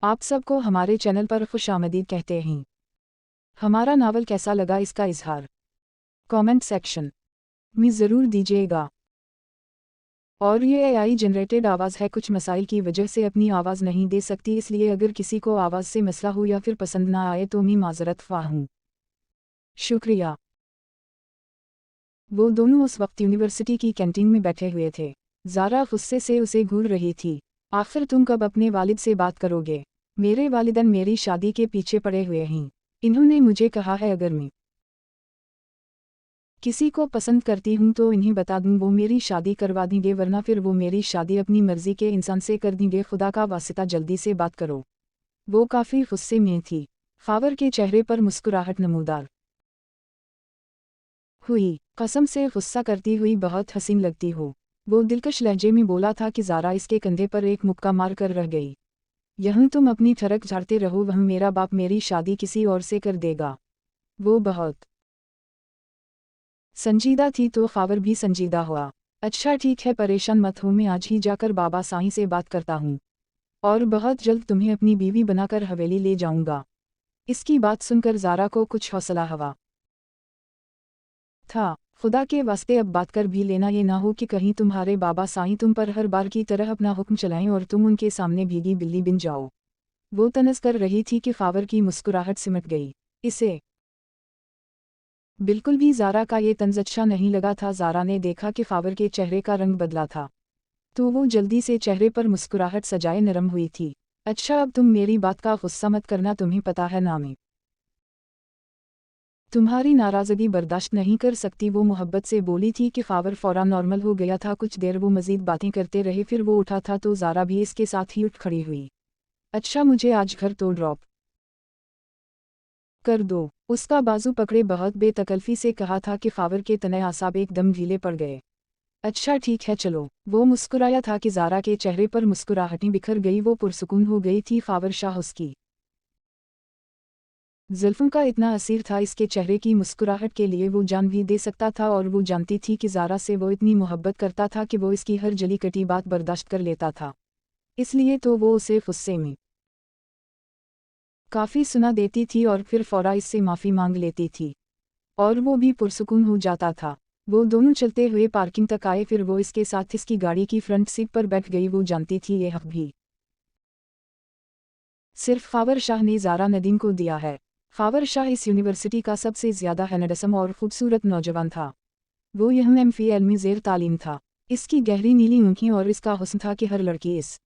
आप सबको हमारे चैनल पर खुशामदीद कहते हैं। हमारा नावल कैसा लगा इसका इजहार कमेंट सेक्शन में ज़रूर दीजिएगा। और ये एआई जनरेटेड आवाज़ है, कुछ मसाइल की वजह से अपनी आवाज़ नहीं दे सकती, इसलिए अगर किसी को आवाज़ से मसला हो या फिर पसंद ना आए तो मैं माज़रत ख्वाह हूँ। शुक्रिया। वो दोनों उस वक्त यूनिवर्सिटी की कैंटीन में बैठे हुए थे। ज़ारा गुस्से से उसे घूर रही थी। आखिर तुम कब अपने वालिद से बात करोगे? मेरे वालिदैन मेरी शादी के पीछे पड़े हुए हैं। इन्होंने मुझे कहा है अगर मैं किसी को पसंद करती हूँ तो इन्हें बता दूँ, वो मेरी शादी करवा देंगे, वरना फिर वो मेरी शादी अपनी मर्जी के इंसान से कर देंगे। खुदा का वास्ता जल्दी से बात करो। वो काफ़ी गुस्से में थी। फावर के चेहरे पर मुस्कुराहट नमूदार हुई। कसम से गुस्सा करती हुई बहुत हसीन लगती हो। वो दिलकश लहजे में बोला था कि ज़ारा इसके कंधे पर एक मुक्का मार कर रह गई। यहीं तुम अपनी ठरक झाड़ते रहो, वह मेरा बाप मेरी शादी किसी और से कर देगा। वो बहुत संजीदा थी तो फावर भी संजीदा हुआ। अच्छा ठीक है, परेशान मत हो, मैं आज ही जाकर बाबा साईं से बात करता हूँ और बहुत जल्द तुम्हें अपनी बीवी बनाकर हवेली ले जाऊंगा। इसकी बात सुनकर ज़ारा को कुछ हौसला हुआ था। खुदा के वास्ते अब बात कर भी लेना, ये ना हो कि कहीं तुम्हारे बाबा साईं तुम पर हर बार की तरह अपना हुक्म चलाएं और तुम उनके सामने भीगी बिल्ली बन जाओ। वो तनस कर रही थी कि फावर की मुस्कुराहट सिमट गई। इसे बिल्कुल भी ज़ारा का ये तंज अच्छा नहीं लगा था। ज़ारा ने देखा कि फावर के चेहरे का रंग बदला था, तो वो जल्दी से चेहरे पर मुस्कुराहट सजाए नरम हुई थी। अच्छा अब तुम मेरी बात का गुस्सा मत करना, तुम्हें पता है ना मैं तुम्हारी नाराज़गी बर्दाश्त नहीं कर सकती। वो मोहब्बत से बोली थी कि फावर फौरन नॉर्मल हो गया था। कुछ देर वो मज़ीद बातें करते रहे, फिर वो उठा था तो ज़ारा भी इसके साथ ही उठ खड़ी हुई। अच्छा मुझे आज घर तो ड्रॉप कर दो, उसका बाजू पकड़े बहुत बेतकल्फ़ी से कहा था कि फावर के तने आसाब एकदम ढीले पड़ गए। अच्छा ठीक है चलो। वो मुस्कुराया था कि ज़ारा के चेहरे पर मुस्कुराहटें बिखर गई, वो पुरसुकून हो गई थी। फावर शाह उसकी जुल्फ़ों का इतना असीर था, इसके चेहरे की मुस्कुराहट के लिए वो जान भी दे सकता था, और वो जानती थी कि ज़ारा से वो इतनी मोहब्बत करता था कि वो इसकी हर जली कटी बात बर्दाश्त कर लेता था। इसलिए तो वो उसे गुस्से में काफ़ी सुना देती थी और फिर फ़ौरा इससे माफ़ी मांग लेती थी, और वो भी पुरसुकून हो जाता था। वो दोनों चलते हुए पार्किंग तक आए, फिर वो इसके साथ इसकी गाड़ी की फ्रंट सीट पर बैठ गई। वो जानती थी ये हक भी सिर्फ फावर शाह ने ज़ारा नदीम को दिया है। फावर शाह इस यूनिवर्सिटी का सबसे ज़्यादा हैंडसम और खूबसूरत नौजवान था। वो यह एम.फिल में ज़ेर तालीम था। इसकी गहरी नीली आँखें और इसका हुस्न था कि हर लड़की इस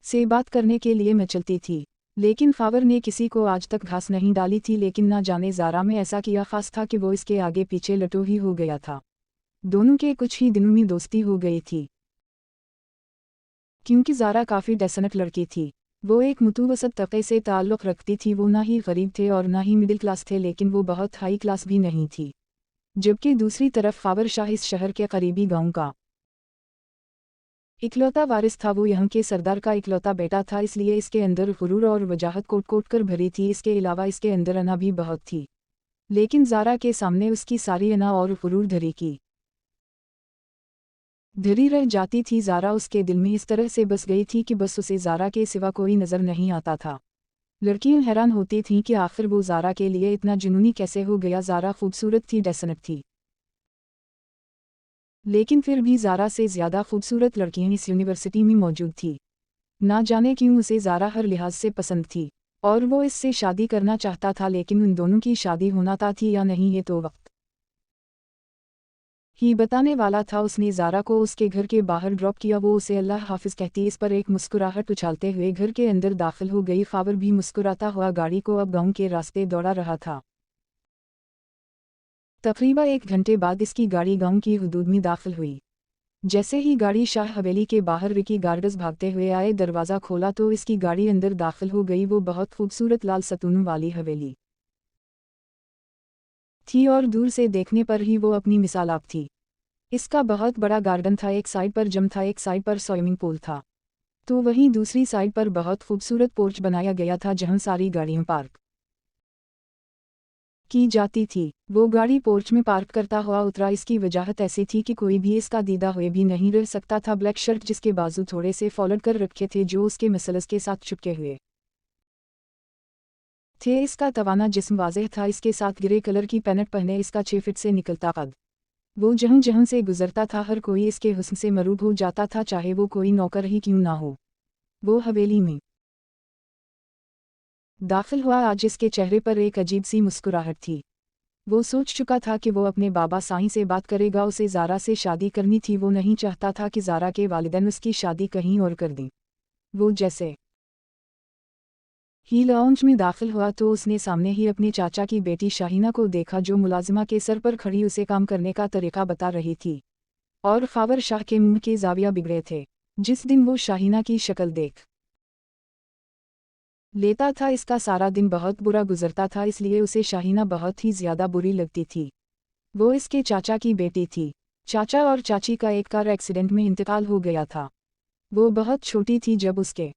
से बात करने के लिए मचलती थी। लेकिन फावर ने किसी को आज तक घास नहीं डाली थी, लेकिन ना जाने ज़ारा में ऐसा किया खास था कि वो इसके आगे पीछे लटो ही हो गया था। दोनों के कुछ ही दिनों में दोस्ती हो गई थी, क्योंकि ज़ारा काफ़ी डेसेंट लड़की थी। वो एक मुतवसत तबके से ताल्लुक़ रखती थी। वो ना ही गरीब थे और ना ही मिडिल क्लास थे, लेकिन वो बहुत हाई क्लास भी नहीं थी। जबकि दूसरी तरफ फावर शाह इस शहर के करीबी गांव का इकलौता वारिस था। वो यहाँ के सरदार का इकलौता बेटा था, इसलिए इसके अंदर गुरूर और वजाहत कोट कोट कर भरी थी। इसके अलावा इसके अंदर अना भी बहुत थी, लेकिन ज़ारा के सामने उसकी सारी अना और गुरूर धरी रह जाती थी। ज़ारा उसके दिल में इस तरह से बस गई थी कि बस उसे ज़ारा के सिवा कोई नज़र नहीं आता था। लड़कियां हैरान होती थीं कि आखिर वो ज़ारा के लिए इतना जुनूनी कैसे हो गया। ज़ारा खूबसूरत थी, डेसेंट थी, लेकिन फिर भी ज़ारा से ज़्यादा खूबसूरत लड़कियां इस यूनिवर्सिटी में मौजूद थी। ना जाने क्यों उसे ज़ारा हर लिहाज से पसंद थी, और वो इससे शादी करना चाहता था। लेकिन उन दोनों की शादी होना थी या नहीं, ये तो वक्त ही बताने वाला था। उसने ज़ारा को उसके घर के बाहर ड्रॉप किया। वो उसे अल्लाह हाफिज़ कहती इस पर एक मुस्कुराहट उछालते हुए घर के अंदर दाखिल हो गई। फावर भी मुस्कुराता हुआ गाड़ी को अब गांव के रास्ते दौड़ा रहा था। तकरीबन 1 घंटे बाद इसकी गाड़ी गांव की हदूद में दाखिल हुई। जैसे ही गाड़ी शाह हवेली के बाहर रिकी गार्ड्स भागते हुए आए, दरवाज़ा खोला तो इसकी गाड़ी अंदर दाखिल हो गई। वो बहुत खूबसूरत लाल सतूनों वाली हवेली थी, और दूर से देखने पर ही वो अपनी मिसाल आप थी। इसका बहुत बड़ा गार्डन था, एक साइड पर जिम था, एक साइड पर स्विमिंग पूल था, तो वहीं दूसरी साइड पर बहुत खूबसूरत पोर्च बनाया गया था जहां सारी गाड़ियां पार्क की जाती थी। वो गाड़ी पोर्च में पार्क करता हुआ उतरा। इसकी वजाहत ऐसी थी कि कोई भी इसका दीदा हुए भी नहीं रह सकता था। ब्लैक शर्ट जिसके बाजू थोड़े से फॉल्ड कर रखे थे जो उसके मसल्स के साथ चिपके हुए थे। इसका तवाना जिस्म वाज़ेह था। इसके साथ ग्रे कलर की पैंट पहने इसका 6 फीट से निकलता कद। वो जहाँ जहाँ से गुजरता था हर कोई इसके हुस्न से मरूब हो जाता था, चाहे वो कोई नौकर ही क्यों ना हो। वो हवेली में दाखिल हुआ। आज इसके चेहरे पर एक अजीब सी मुस्कुराहट थी। वो सोच चुका था कि वो अपने बाबा साईं से बात करेगा। उसे ज़ारा से शादी करनी थी। वो नहीं चाहता था कि ज़ारा के वालिदैन उसकी शादी कहीं और कर दें। वो जैसे ही लाउंज में दाखिल हुआ तो उसने सामने ही अपने चाचा की बेटी शाहीना को देखा जो मुलाजिमा के सर पर खड़ी उसे काम करने का तरीका बता रही थी। और ख़ावर शाह के मुंह के जाविया बिगड़े थे। जिस दिन वो शाहीना की शक्ल देख लेता था इसका सारा दिन बहुत बुरा गुजरता था, इसलिए उसे शाहीना बहुत ही ज़्यादा बुरी लगती थी। वो इसके चाचा की बेटी थी। चाचा और चाची का एक कार एक्सीडेंट में इंतकाल हो गया था। वो बहुत छोटी थी जब उसके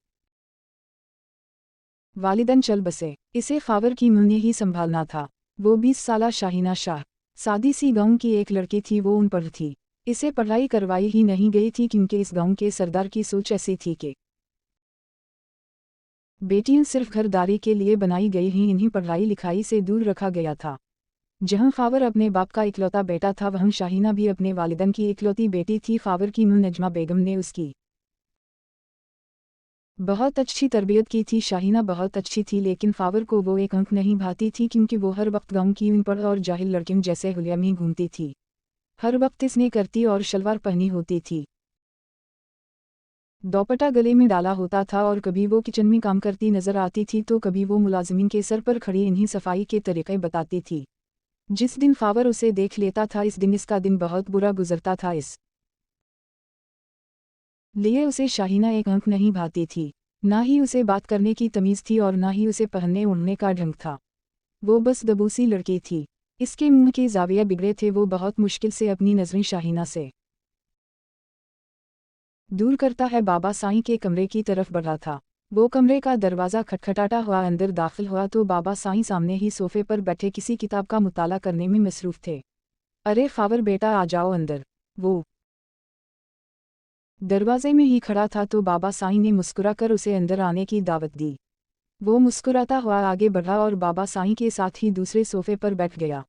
वालिदैन चल बसे। इसे ख़ावर की मुंह ने ही संभालना था। वो 20 साला शाहीना शाह सादी सी गांव की एक लड़की थी। वो अनपढ़ थी। इसे पढ़ाई करवाई ही नहीं गई थी क्योंकि इस गांव के सरदार की सोच ऐसी थी कि बेटियां सिर्फ घरदारी के लिए बनाई गई ही, इन्हीं पढ़ाई लिखाई से दूर रखा गया था। जहां ख़ावर अपने बाप का इकलौता बेटा था वहीं शाहीना भी अपने वालिदैन की इकलौती बेटी थी। ख़ावर की मुंह नजमा बेगम ने उसकी बहुत अच्छी तरबियत की थी। शाहीना बहुत अच्छी थी लेकिन ख़ावर को वो एक अंक नहीं भाती थी क्योंकि वो हर वक्त गांव की अनपढ़ और जाहिल लड़कियों जैसे हुलिया में घूमती थी। हर वक्त इसने करती और शलवार पहनी होती थी, दोपट्टा गले में डाला होता था और कभी वो किचन में काम करती नजर आती थी तो कभी वो मुलाजिमीन के सर पर खड़ी इन्हीं सफाई के तरीक़े बताती थी। जिस दिन ख़ावर उसे देख लेता था इस दिन इसका दिन बहुत बुरा गुजरता था। इस लिए उसे शाहीना एक अंक नहीं भाती थी। ना ही उसे बात करने की तमीज़ थी और ना ही उसे पहनने ओढ़ने का ढंग था। वो बस दबूसी लड़की थी। इसके मुंह के जाविया बिगड़े थे। वो बहुत मुश्किल से अपनी नज़रें शाहीना से दूर करता है बाबा साईं के कमरे की तरफ बढ़ा था। वो कमरे का दरवाज़ा खटखटाता हुआ अंदर दाखिल हुआ तो बाबा साईं सामने ही सोफे पर बैठे किसी किताब का मुताला करने में मसरूफ़ थे। अरे ख़ावर बेटा आ जाओ अंदर। वो दरवाजे में ही खड़ा था तो बाबा साईं ने मुस्कुरा कर उसे अंदर आने की दावत दी। वो मुस्कुराता हुआ आगे बढ़ा और बाबा साईं के साथ ही दूसरे सोफे पर बैठ गया।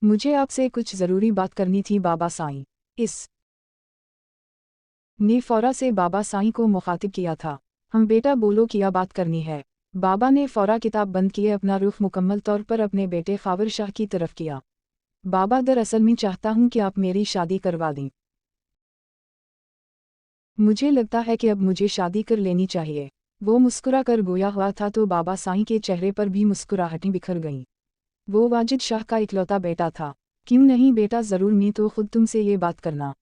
मुझे आपसे कुछ ज़रूरी बात करनी थी बाबा साईं। इस ने फ़ौरा से बाबा साईं को मुखातिब किया था। हम बेटा बोलो क्या बात करनी है। बाबा ने फ़ौरा किताब बंद किए अपना रुख मुकम्मल तौर पर अपने बेटे ख़ावर शाह की तरफ किया। बाबा दरअसल मैं चाहता हूँ कि आप मेरी शादी करवा दें। मुझे लगता है कि अब मुझे शादी कर लेनी चाहिए। वो मुस्कुरा कर गोया हुआ था तो बाबा साईं के चेहरे पर भी मुस्कुराहटें बिखर गईं। वो वाजिद शाह का इकलौता बेटा था। क्यों नहीं बेटा, ज़रूर मैं तो खुद तुमसे ये बात करना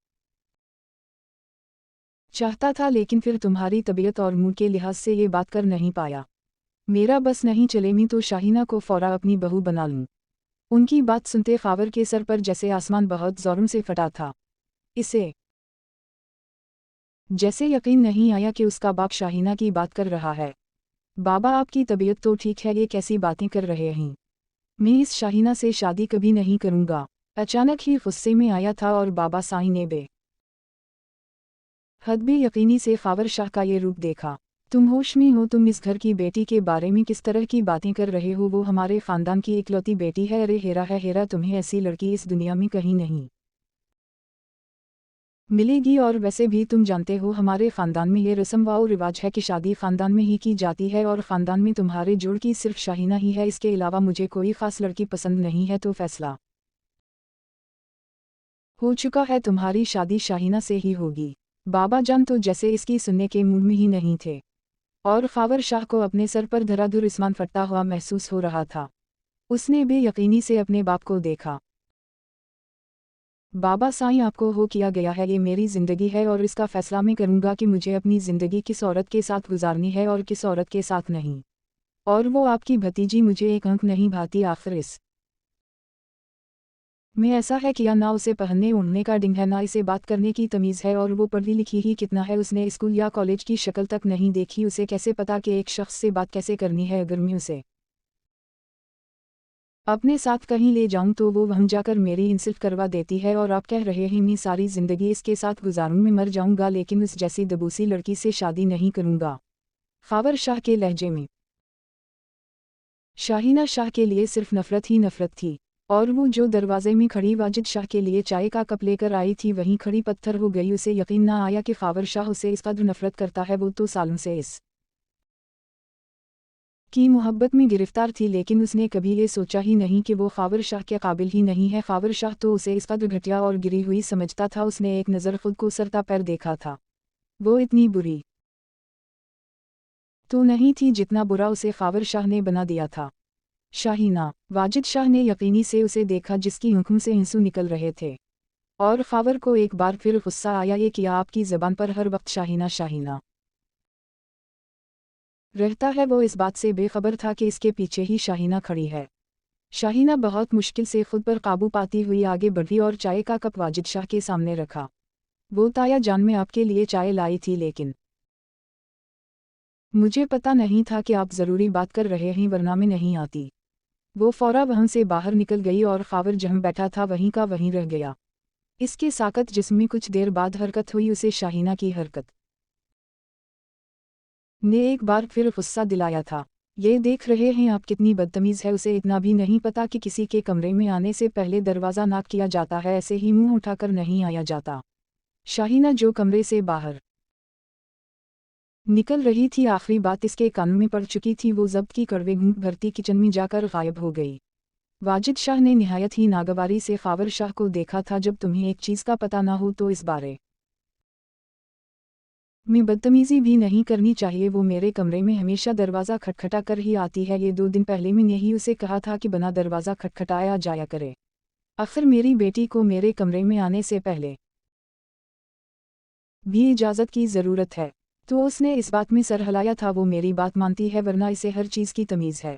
चाहता था लेकिन फिर तुम्हारी तबीयत और मूड के लिहाज से ये बात कर नहीं पाया। मेरा बस नहीं चले मैं तो शाहीना को फ़ौरा अपनी बहू बना लूँ। उनकी बात सुनते ख़ावर के सर पर जैसे आसमान बहुत ज़ोरों से फटा था। इसे जैसे यकीन नहीं आया कि उसका बाप शाहीना की बात कर रहा है। बाबा आपकी तबीयत तो ठीक है, ये कैसी बातें कर रहे हैं। मैं इस शाहीना से शादी कभी नहीं करूँगा। अचानक ही गुस्से में आया था और बाबा साईं ने हद बेयकीनी से ख़ावर शाह का ये रूप देखा। तुम होश में हो? तुम इस घर की बेटी के बारे में किस तरह की बातें कर रहे हो? वो हमारे ख़ानदान की इकलौती बेटी है। अरे हेरा है हेरा, तुम्हें ऐसी लड़की इस दुनिया में कहीं नहीं मिलेगी। और वैसे भी तुम जानते हो हमारे ख़ानदान में ये रस्म व रिवाज है कि शादी ख़ानदान में ही की जाती है और ख़ानदान में तुम्हारे जोड़ की सिर्फ शाहीना ही है। इसके अलावा मुझे कोई ख़ास लड़की पसंद नहीं है। तो फैसला हो चुका है, तुम्हारी शादी शाहीना से ही होगी। बाबा जान तो जैसे इसकी सुनने के मूड में ही नहीं थे और ख़ावर शाह को अपने सर पर धराधुर आसमान फटता हुआ महसूस हो रहा था। उसने बेयकीनी से अपने बाप को देखा। बाबा साईं, आपको हो किया गया है। ये मेरी ज़िंदगी है और इसका फ़ैसला मैं करूँगा कि मुझे अपनी ज़िंदगी किस औरत के साथ गुजारनी है और किस औरत के साथ नहीं। और वो आपकी भतीजी मुझे एक अंक नहीं भाती। आखिर इस में ऐसा है कि या ना उसे पहनने ओढ़ने का ढंग है, ना इसे बात करने की तमीज़ है। और वो पढ़ी लिखी ही कितना है, उसने स्कूल या कॉलेज की शक्ल तक नहीं देखी। उसे कैसे पता कि एक शख्स से बात कैसे करनी है। अगर मैं उसे अपने साथ कहीं ले जाऊं तो वो वहीं जाकर मेरी इंसल्ट करवा देती है और आप कह रहे हैं मैं सारी ज़िंदगी इसके साथ गुजारूं, मैं मर जाऊंगा लेकिन उस जैसी दबूसी लड़की से शादी नहीं करूंगा। ख़ावर शाह के लहजे में। शाहीना शाह के लिए सिर्फ नफ़रत ही नफ़रत थी, और वो जो दरवाजे में खड़ी वाजिद शाह के लिए चाय का कप लेकर आई थी वहीं खड़ी पत्थर हो गई। उसे यकीन ना आया कि ख़ावर शाह उसे इस कदर नफ़रत करता है। वो तो सालों से इस की मोहब्बत में गिरफ्तार थी, लेकिन उसने कभी ये सोचा ही नहीं कि वो ख़ावर शाह के काबिल ही नहीं है। ख़ावर शाह तो उसे इस कदर घटिया और गिरी हुई समझता था। उसने एक नज़र खुद को सरता पैर देखा था। वो इतनी बुरी तो नहीं थी जितना बुरा उसे ख़ावर शाह ने बना दिया था। शाहीना, वाजिद शाह ने यकीनी से उसे देखा जिसकी आंखों से आंसू निकल रहे थे, और ख़ावर को एक बार फिर गुस्सा आया। ये किया आपकी ज़बान पर हर वक्त शाहीना शाहीना रहता है। वो इस बात से बेखबर था कि इसके पीछे ही शाहीना खड़ी है। शाहीना बहुत मुश्किल से खुद पर काबू पाती हुई आगे बढ़ी और चाय का कप वाजिद शाह के सामने रखा। वो ताया जान, मैं आपके लिए चाय लाई थी लेकिन मुझे पता नहीं था कि आप ज़रूरी बात कर रहे हैं, वरना मैं नहीं आती। वो फ़ौरा वहाँ से बाहर निकल गई और ख़ावर जहाँ बैठा था वहीं का वहीं रह गया। इसके साकत जिस्म में कुछ देर बाद हरकत हुई। उसे शाहीना की हरकत ने एक बार फिर गुस्सा दिलाया था। ये देख रहे हैं आप कितनी बदतमीज़ है। उसे इतना भी नहीं पता कि किसी के कमरे में आने से पहले दरवाज़ा नॉक किया जाता है, ऐसे ही मुंह उठाकर नहीं आया जाता। शाहीना जो कमरे से बाहर निकल रही थी, आखिरी बात इसके कान में पड़ चुकी थी। वो ज़ब्त की कड़वे घूंट भरती किचन में जाकर गायब हो गई। वाजिद शाह ने निहायत ही नागवारी से ख़ावर शाह को देखा था। जब तुम्हें एक चीज़ का पता ना हो तो इस बारे में बदतमीज़ी भी नहीं करनी चाहिए। वो मेरे कमरे में हमेशा दरवाज़ा खटखटा कर ही आती है। ये 2 दिन पहले मैंने ही उसे कहा था कि बिना दरवाज़ा खटखटाया जाया करे। आखिर मेरी बेटी को मेरे कमरे में आने से पहले भी इजाज़त की ज़रूरत है। तो उसने इस बात में सर हिलाया था। वो मेरी बात मानती है, वरना इसे हर चीज़ की तमीज़ है।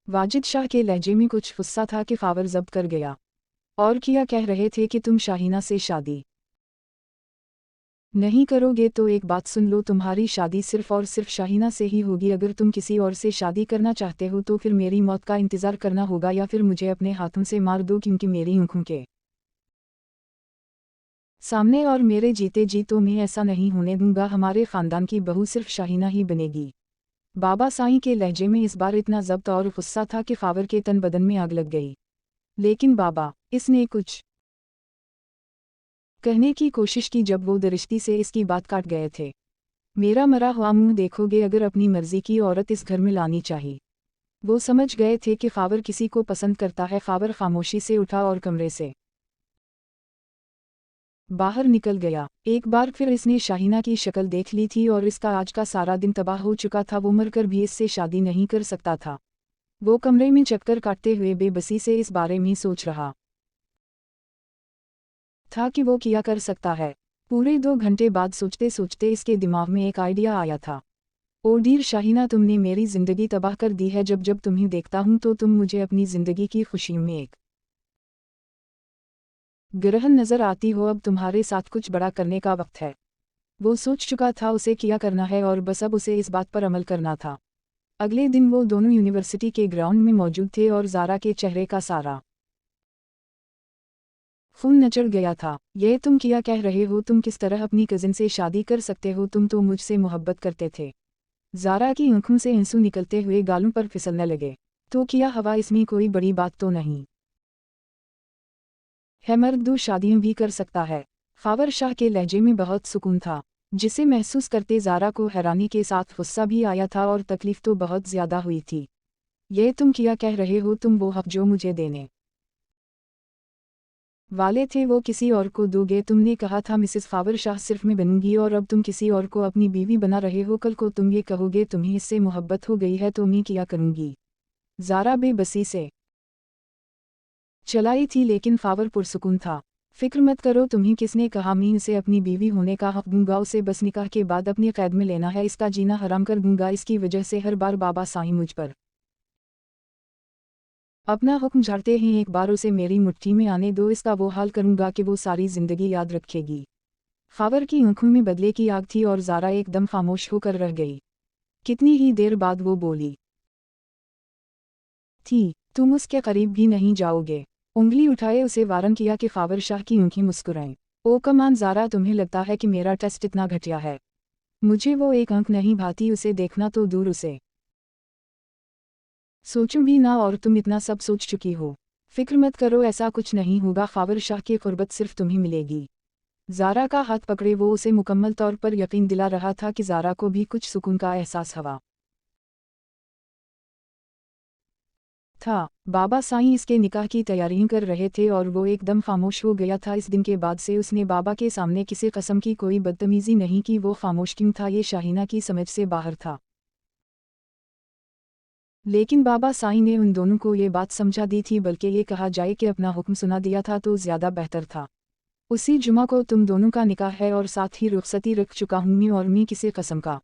वाजिद शाह के लहजे में कुछ गुस्सा था कि ख़ावर ज़ब्त कर गया। और किया कह रहे थे कि तुम शाहीना से शादी नहीं करोगे तो एक बात सुन लो, तुम्हारी शादी सिर्फ और सिर्फ शाहीना से ही होगी। अगर तुम किसी और से शादी करना चाहते हो तो फिर मेरी मौत का इंतज़ार करना होगा, या फिर मुझे अपने हाथों से मार दो, क्योंकि मेरी आंखों के सामने और मेरे जीते जी तो मैं ऐसा नहीं होने दूंगा। हमारे ख़ानदान की बहू सिर्फ शाहीना ही बनेगी। बाबा साईं के लहजे में इस बार इतना ज़ब्त और गुस्सा था कि ख़ावर के तन बदन में आग लग गई। लेकिन बाबा, इसने कुछ कहने की कोशिश की जब वो दरिश्ती से इसकी बात काट गए थे। मेरा मरा हुआ मुंह देखोगे, अगर अपनी मर्जी की औरत इस घर में लानी चाहिए। वो समझ गए थे कि ख़ावर किसी को पसंद करता है। ख़ावर खामोशी से उठा और कमरे से बाहर निकल गया। एक बार फिर इसने शाहीना की शक्ल देख ली थी और इसका आज का सारा दिन तबाह हो चुका था। वो मरकर भी इससे शादी नहीं कर सकता था। वो कमरे में चक्कर काटते हुए बेबसी से इस बारे में सोच रहा था कि वो क्या कर सकता है। पूरे 2 घंटे बाद सोचते सोचते इसके दिमाग में एक आइडिया आया था। ओ डीर शाहीना, तुमने मेरी ज़िंदगी तबाह कर दी है। जब जब तुम्हें देखता हूँ तो तुम मुझे अपनी ज़िंदगी की खुशी में एक ग्रहण नज़र आती हो। अब तुम्हारे साथ कुछ बड़ा करने का वक्त है। वो सोच चुका था उसे क्या करना है, और बस अब उसे इस बात पर अमल करना था। अगले दिन वो दोनों यूनिवर्सिटी के ग्राउंड में मौजूद थे और ज़ारा के चेहरे का सारा खून नचड़ गया था। ये तुम क्या कह रहे हो? तुम किस तरह अपनी कज़िन से शादी कर सकते हो? तुम तो मुझसे मोहब्बत करते थे। ज़ारा की आंखों से आंसू निकलते हुए गालों पर फिसलने लगे। तो क्या हवा, इसमें कोई बड़ी बात तो नहीं है, मर्द 2 शादियां भी कर सकता है। ख़ावर शाह के लहजे में बहुत सुकून था, जिसे महसूस करते ज़ारा को हैरानी के साथ गुस्सा भी आया था और तकलीफ तो बहुत ज़्यादा हुई थी। ये तुम क्या कह रहे हो? तुम वो हक जो मुझे देने वाले थे वो किसी और को दोगे। तुमने कहा था मिसेस ख़ावर शाह सिर्फ मैं बनूंगी, और अब तुम किसी और को अपनी बीवी बना रहे हो। कल को तुम ये कहोगे तुम्हें इससे मोहब्बत हो गई है तो मैं क्या करूंगी? ज़ारा बेबसी से चलाई थी, लेकिन ख़ावर पुरसुकून था। फिक्र मत करो, तुम्हें किसने कहा मैं इसे अपनी बीवी होने का हक दूंगा? उसे बस निकाह के बाद अपनी कैद में लेना है। इसका जीना हराम कर दूंगा। इसकी वजह से हर बार बाबा साईं मुझ पर अपना हुक्म झाड़ते हैं। एक बार उसे मेरी मुट्ठी में आने दो, इसका वो हाल करूंगा कि वो सारी ज़िंदगी याद रखेगी। ख़ावर की आंखों में बदले की आग थी और ज़ारा एकदम खामोश होकर रह गई। कितनी ही देर बाद वो बोली थी, तुम उसके करीब भी नहीं जाओगे। उंगली उठाए उसे वारन किया कि फावर शाह की आंखें मुस्कुराएं। ओ कमान ज़ारा, तुम्हें लगता है कि मेरा टेस्ट इतना घटिया है? मुझे वो एक अंक नहीं भाती, उसे देखना तो दूर, उसे सोचूं भी ना, और तुम इतना सब सोच चुकी हो। फिक्र मत करो, ऐसा कुछ नहीं होगा। फावर शाह की कुर्बत सिर्फ तुम्हें मिलेगी। ज़ारा का हाथ पकड़े वो उसे मुकम्मल तौर पर यकीन दिला रहा था कि ज़ारा को भी कुछ सुकून का एहसास हुआ था। बाबा साईं इसके निकाह की तैयारियां कर रहे थे और वो एकदम खामोश हो गया था। इस दिन के बाद से उसने बाबा के सामने किसी कस्म की कोई बदतमीजी नहीं की। वो खामोश क्यों था, ये शाहीना की समझ से बाहर था। लेकिन बाबा साईं ने उन दोनों को ये बात समझा दी थी, बल्कि ये कहा जाए कि अपना हुक्म सुना दिया था तो ज़्यादा बेहतर था। उसी जुमा को तुम दोनों का निकाह है और साथ ही रुखसती रख चुका हूँ मैं, और मैं किसी कस्म का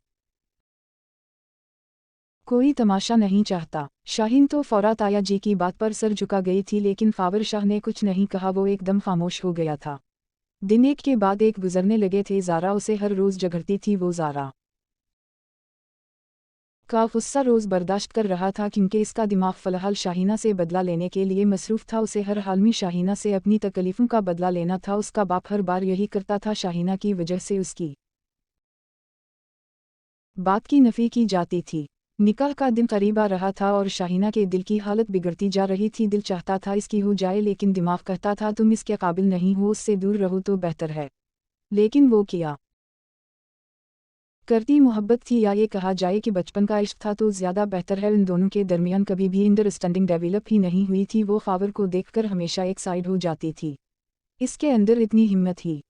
कोई तमाशा नहीं चाहता। शाहीन तो फौरा ताया जी की बात पर सर झुका गई थी, लेकिन फावर शाह ने कुछ नहीं कहा। वो एकदम खामोश हो गया था। दिन एक के बाद एक गुजरने लगे थे। ज़ारा उसे हर रोज़ झगड़ती थी। वो ज़ारा का गुस्सा रोज़ बर्दाश्त कर रहा था, क्योंकि इसका दिमाग फ़िलहाल शाहीना से बदला लेने के लिए मसरूफ़ था। उसे हर हाल में शाहीना से अपनी तकलीफ़ों का बदला लेना था। उसका बाप हर बार यही करता था। शाहीना की वजह से उसकी बात की नफ़ी की जाती थी। निकाह का दिन करीब आ रहा था और शाहीना के दिल की हालत बिगड़ती जा रही थी। दिल चाहता था इसकी हो जाए, लेकिन दिमाग कहता था तुम इसके काबिल नहीं हो, उससे दूर रहो तो बेहतर है। लेकिन वो क्या करती मोहब्बत थी, या ये कहा जाए कि बचपन का इश्क था तो ज़्यादा बेहतर है। इन दोनों के दरमियान कभी भी अंडरस्टैंडिंग डेवलप ही नहीं हुई थी। वो फावर को देखकर हमेशा एक साइड हो जाती थी। इसके अंदर इतनी हिम्मत ही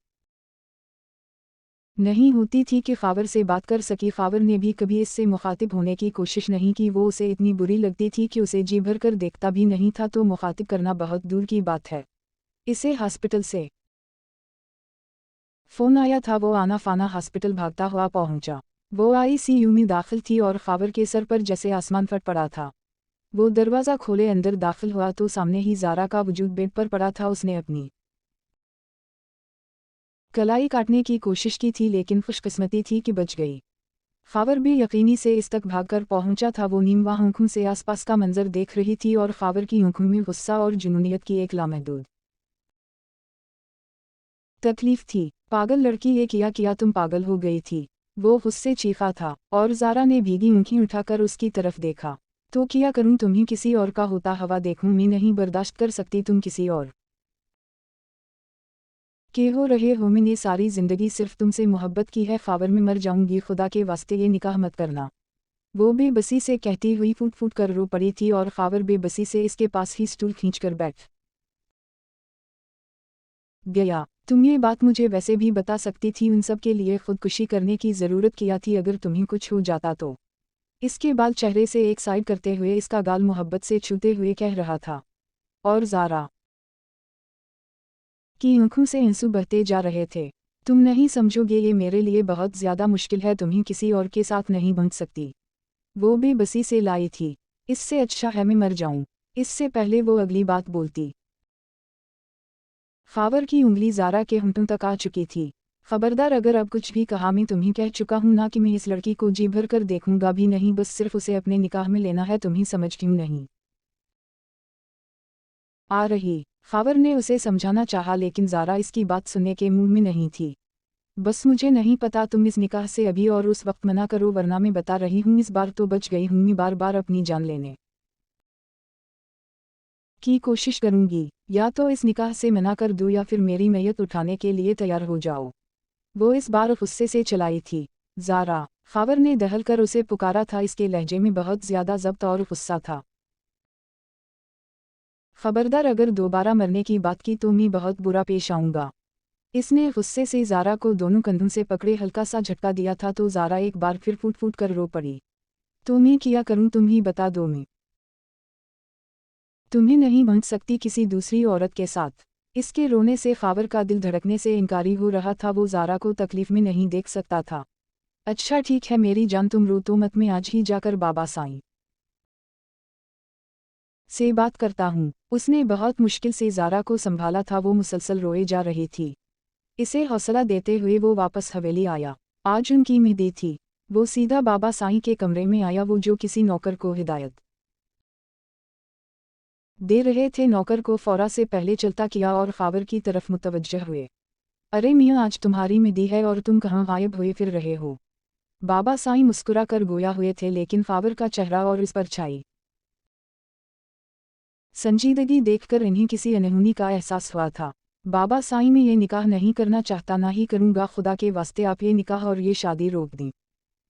नहीं होती थी कि फावर से बात कर सकी। फावर ने भी कभी इससे मुखातिब होने की कोशिश नहीं की। वो उसे इतनी बुरी लगती थी कि उसे जी भर कर देखता भी नहीं था, तो मुखातिब करना बहुत दूर की बात है। इसे हॉस्पिटल से फ़ोन आया था। वो आना फाना हॉस्पिटल भागता हुआ पहुंचा। वो आईसीयू में दाखिल थी और फावर के सर पर जैसे आसमान फट पड़ा था। वो दरवाज़ा खोले अंदर दाखिल हुआ तो सामने ही ज़ारा का वजूद बेड पर पड़ा था। उसने अपनी कलाई काटने की कोशिश की थी, लेकिन खुशकिस्मती थी कि बच गई। फावर भी यकीनी से इस तक भागकर पहुंचा था। वो नीमवा आंखों से आसपास का मंजर देख रही थी और फावर की आंखों में गुस्सा और जुनूनियत की एक लामहदूद तकलीफ थी। पागल लड़की, ये किया तुम पागल हो गई थी। वो गुस्से चीखा था और ज़ारा ने भीगी आंखें उठाकर उसकी तरफ देखा। तो किया करूं, तुम्ही किसी और का होता हवा देखूं मैं नहीं बर्दाश्त कर सकती तुम किसी और के हो रहे हो। मैंने सारी ज़िंदगी सिर्फ तुमसे मोहब्बत की है। फावर में मर जाऊंगी, खुदा के वास्ते ये निकाह मत करना। वो बेबसी से कहती हुई फूट फूट कर रो पड़ी थी और फावर बेबसी से इसके पास ही स्टूल खींचकर बैठ गया। तुम ये बात मुझे वैसे भी बता सकती थी। उन सब के लिए खुदकुशी करने की ज़रूरत क्या थी? अगर तुम्हें कुछ हो जाता तो। इसके बाल चेहरे से एक साइड करते हुए इसका गाल मोहब्बत से छूते हुए कह रहा था। और ज़ारा की आंखों से आंसू बहते जा रहे थे। तुम नहीं समझोगे, ये मेरे लिए बहुत ज़्यादा मुश्किल है। तुम्हें किसी और के साथ नहीं बंध सकती। वो बेबसी से लाई थी। इससे अच्छा है मैं मर जाऊं। इससे पहले वो अगली बात बोलती, फावर की उंगली ज़ारा के होंठों तक आ चुकी थी। खबरदार, अगर अब कुछ भी कहा मैं तुम्हें कह चुका हूं ना कि मैं इस लड़की को जी भर कर देखूंगा भी नहीं, बस सिर्फ उसे अपने निकाह में लेना है। तुम्हें समझ क्यों नहीं आ रही? फावर ने उसे समझाना चाहा, लेकिन ज़ारा इसकी बात सुनने के मूड में नहीं थी। बस मुझे नहीं पता, तुम इस निकाह से अभी और उस वक्त मना करो, वरना मैं बता रही हूँ इस बार तो बच गई हूँ। मैं बार बार अपनी जान लेने की कोशिश करूंगी। या तो इस निकाह से मना कर दो या फिर मेरी मैयत उठाने के लिए तैयार हो जाओ। वो इस बार गुस्से से चलाई थी। ज़ारा, फावर ने दहल कर उसे पुकारा था। इसके लहजे में बहुत ज़्यादा ज़ब्त और गुस्सा था। खबरदार, अगर दोबारा मरने की बात की तो मैं बहुत बुरा पेश आऊँगा। इसने गुस्से से ज़ारा को दोनों कंधों से पकड़े हल्का सा झटका दिया था, तो ज़ारा एक बार फिर फूट फूट कर रो पड़ी। तो मैं क्या करूं, तुम ही बता दो। मैं तुम्हें नहीं बंध सकती किसी दूसरी औरत के साथ। इसके रोने से फावर का दिल धड़कने से इनकारी हो रहा था। वो ज़ारा को तकलीफ में नहीं देख सकता था। अच्छा ठीक है मेरी जान, तुम रो तो मत, मैं आज ही जाकर बाबा साईं से बात करता हूँ। उसने बहुत मुश्किल से ज़ारा को संभाला था। वो मुसलसल रोए जा रही थी। इसे हौसला देते हुए वो वापस हवेली आया। आज उनकी मेहंदी थी। वो सीधा बाबा साईं के कमरे में आया, वो जो किसी नौकर को हिदायत दे रहे थे नौकर को फौरा से पहले चलता किया और ख़ावर की तरफ मुतवज्जह हुए। अरे मियाँ, आज तुम्हारी मिदी है और तुम कहाँ गायब हुए फिर रहे हो? बाबा साईं मुस्कुरा कर गोया हुए थे, लेकिन ख़ावर का चेहरा और इस पर छाई संजीदगी देखकर इन्हें किसी अनहोनी का एहसास हुआ था। बाबा साईं, मैं ये निकाह नहीं करना चाहता, ना ही करूँगा, खुदा के वास्ते आप ये निकाह और ये शादी रोक दी।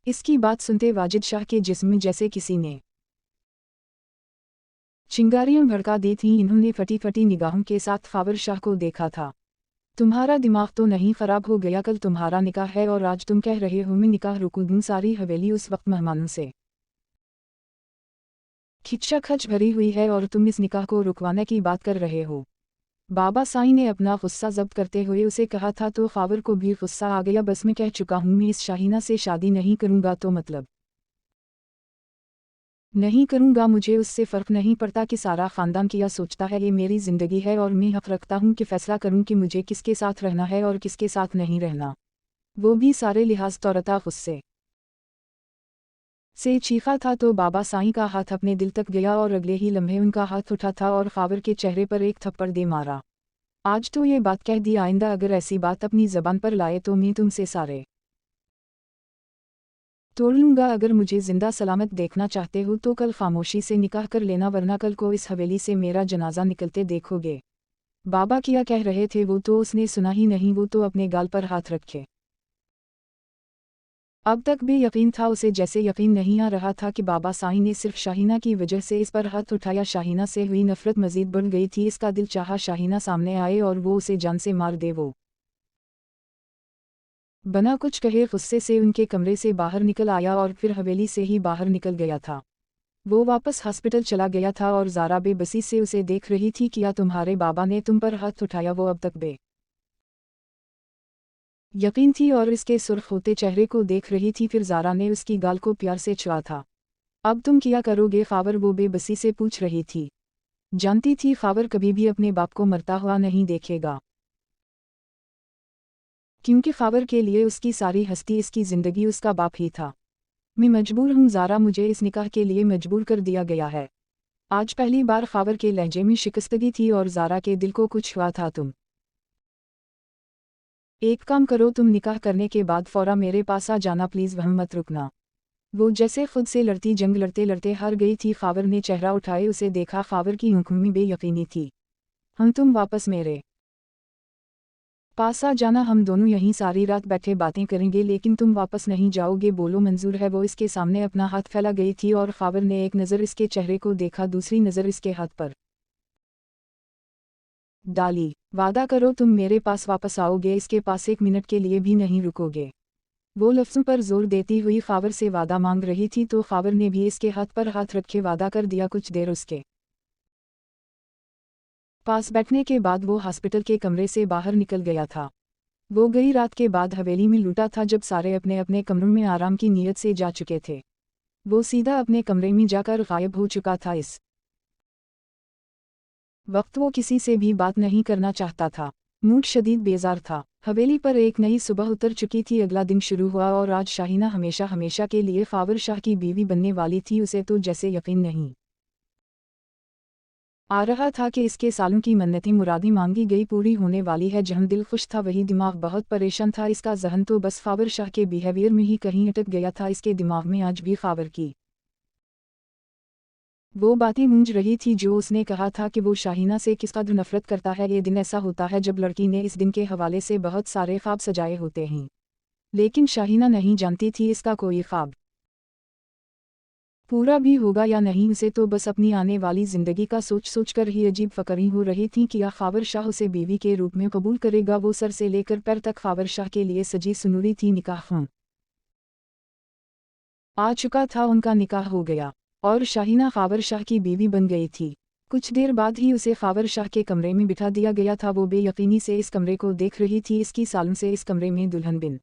इसकी बात सुनते वाजिद शाह के जिस्म में जैसे किसी ने चिंगारियां भड़का दी थीं। इन्होंने फटी फटी निगाहों के साथ ख़ावर शाह को देखा था। तुम्हारा दिमाग तो नहीं ख़राब हो गया? कल तुम्हारा निकाह है और आज तुम कह रहे हो मैं निकाह रोक दूँ? सारी हवेली उस वक्त मेहमानों से खिच्चाखच भरी हुई है और तुम इस निकाह को रुकवाने की बात कर रहे हो। बाबा साईं ने अपना गुस्सा ज़ब्त करते हुए उसे कहा था, तो ख़ावर को भी गुस्सा आ गया। बस मैं कह चुका हूँ, मैं इस शाहीना से शादी नहीं करूँगा, तो मतलब नहीं करूँगा। मुझे उससे फ़र्क नहीं पड़ता कि सारा ख़ानदान क्या सोचता है, ये मेरी ज़िंदगी है और मैं हक़ रखता हूँ कि फ़ैसला करूँ कि मुझे किसके साथ रहना है और किसके साथ नहीं रहना। वो भी सारे लिहाज तौरता गुस्से से चीखा था तो बाबा साईं का हाथ अपने दिल तक गया और अगले ही लम्हे उनका हाथ उठा था और ख़ावर के चेहरे पर एक थप्पड़ दे मारा। आज तो ये बात कह दी, आइंदा अगर ऐसी बात अपनी ज़बान पर लाए तो मैं तुमसे सारे तोड़ लूँगा। अगर मुझे जिंदा सलामत देखना चाहते हो तो कल खामोशी से निकाह कर लेना, वरना कल को इस हवेली से मेरा जनाजा निकलते देखोगे। बाबा क्या कह रहे थे वो तो उसने सुना ही नहीं, वो तो अपने गाल पर हाथ रखे अब तक बेयकीन था। उसे जैसे यकीन नहीं आ रहा था कि बाबा साईं ने सिर्फ शाहीना की वजह से इस पर हाथ उठाया। शाहीना से हुई नफरत मजीद बढ़ गई थी। इसका दिल चाहा शाहीना सामने आए और वो उसे जान से मार दे। वो बना कुछ कहे गुस्से से उनके कमरे से बाहर निकल आया और फिर हवेली से ही बाहर निकल गया था। वो वापस हॉस्पिटल चला गया था और ज़ारा बेबसी से उसे देख रही थी। क्या तुम्हारे बाबा ने तुम पर हाथ उठाया? वो अब तक यकीन थी और इसके सुर्ख होते चेहरे को देख रही थी। फिर ज़ारा ने उसकी गाल को प्यार से छुआ था। अब तुम क्या करोगे ख़ावर? वो बेबसी से पूछ रही थी। जानती थी ख़ावर कभी भी अपने बाप को मरता हुआ नहीं देखेगा, क्योंकि ख़ावर के लिए उसकी सारी हस्ती, इसकी ज़िंदगी उसका बाप ही था। मैं मजबूर हूँ ज़ारा, मुझे इस निकाह के लिए मजबूर कर दिया गया है। आज पहली बार ख़ावर के लहजे में शिकस्तगी थी और ज़ारा के दिल को कुछ हुआ था। तुम एक काम करो, तुम निकाह करने के बाद फ़ौरा मेरे पास आ जाना प्लीज़, वहाँ मत रुकना। वो जैसे खुद से लड़ती जंग लड़ते लड़ते हार गई थी। ख़ावर ने चेहरा उठाए उसे देखा। ख़ावर की आंखों में बेयकीनी थी। हम तुम वापस मेरे पास आ जाना, हम दोनों यहीं सारी रात बैठे बातें करेंगे, लेकिन तुम वापस नहीं जाओगे। बोलो मंजूर है? वो इसके सामने अपना हाथ फैला गई थी और ख़ावर ने एक नज़र इसके चेहरे को देखा, दूसरी नज़र इसके हाथ पर डाली। वादा करो तुम मेरे पास वापस आओगे, इसके पास एक मिनट के लिए भी नहीं रुकोगे। वो लफ्ज़ों पर जोर देती हुई ख़ावर से वादा मांग रही थी, तो ख़ावर ने भी इसके हाथ पर हाथ रखे वादा कर दिया। कुछ देर उसके पास बैठने के बाद वो हॉस्पिटल के कमरे से बाहर निकल गया था। वो गई रात के बाद हवेली में लूटा था, जब सारे अपने अपने कमरों में आराम की नीयत से जा चुके थे। वो सीधा अपने कमरे में जाकर गायब हो चुका था। इस वक्त वो किसी से भी बात नहीं करना चाहता था। मूड शदीद बेजार था। हवेली पर एक नई सुबह उतर चुकी थी। अगला दिन शुरू हुआ और आज शाहीना हमेशा हमेशा के लिए ख़ावर शाह की बीवी बनने वाली थी। उसे तो जैसे यकीन नहीं आ रहा था कि इसके सालों की मन्नतें मुरादी मांगी गई पूरी होने वाली है। जहाँ दिल खुश था वही दिमाग बहुत परेशान था। इसका जहन तो बस ख़ावर शाह के बिहेवियर में ही कहीं अटक गया था। इसके दिमाग में आज भी ख़ावर की वो बातें गूंज रही थी जो उसने कहा था कि वो शाहीना से किस कदर नफरत करता है। ये दिन ऐसा होता है जब लड़की ने इस दिन के हवाले से बहुत सारे ख्वाब सजाए होते हैं, लेकिन शाहीना नहीं जानती थी इसका कोई ख्वाब पूरा भी होगा या नहीं। उसे तो बस अपनी आने वाली ज़िंदगी का सोच सोच कर ही अजीब फ़करें हो रही थी कि ख़ावर शाह उसे बीवी के रूप में कबूल करेगा। वो सर से लेकर पैर तक ख़ावर शाह के लिए सजी सुनूरी थी। निकाह आ चुका था, उनका निकाह हो गया और शाहीना ख़ावर शाह की बीवी बन गई थी। कुछ देर बाद ही उसे ख़ावर शाह के कमरे में बिठा दिया गया था। वो बेयकीनी से इस कमरे को देख रही थी। इसकी सालों से इस कमरे में दुल्हन बिन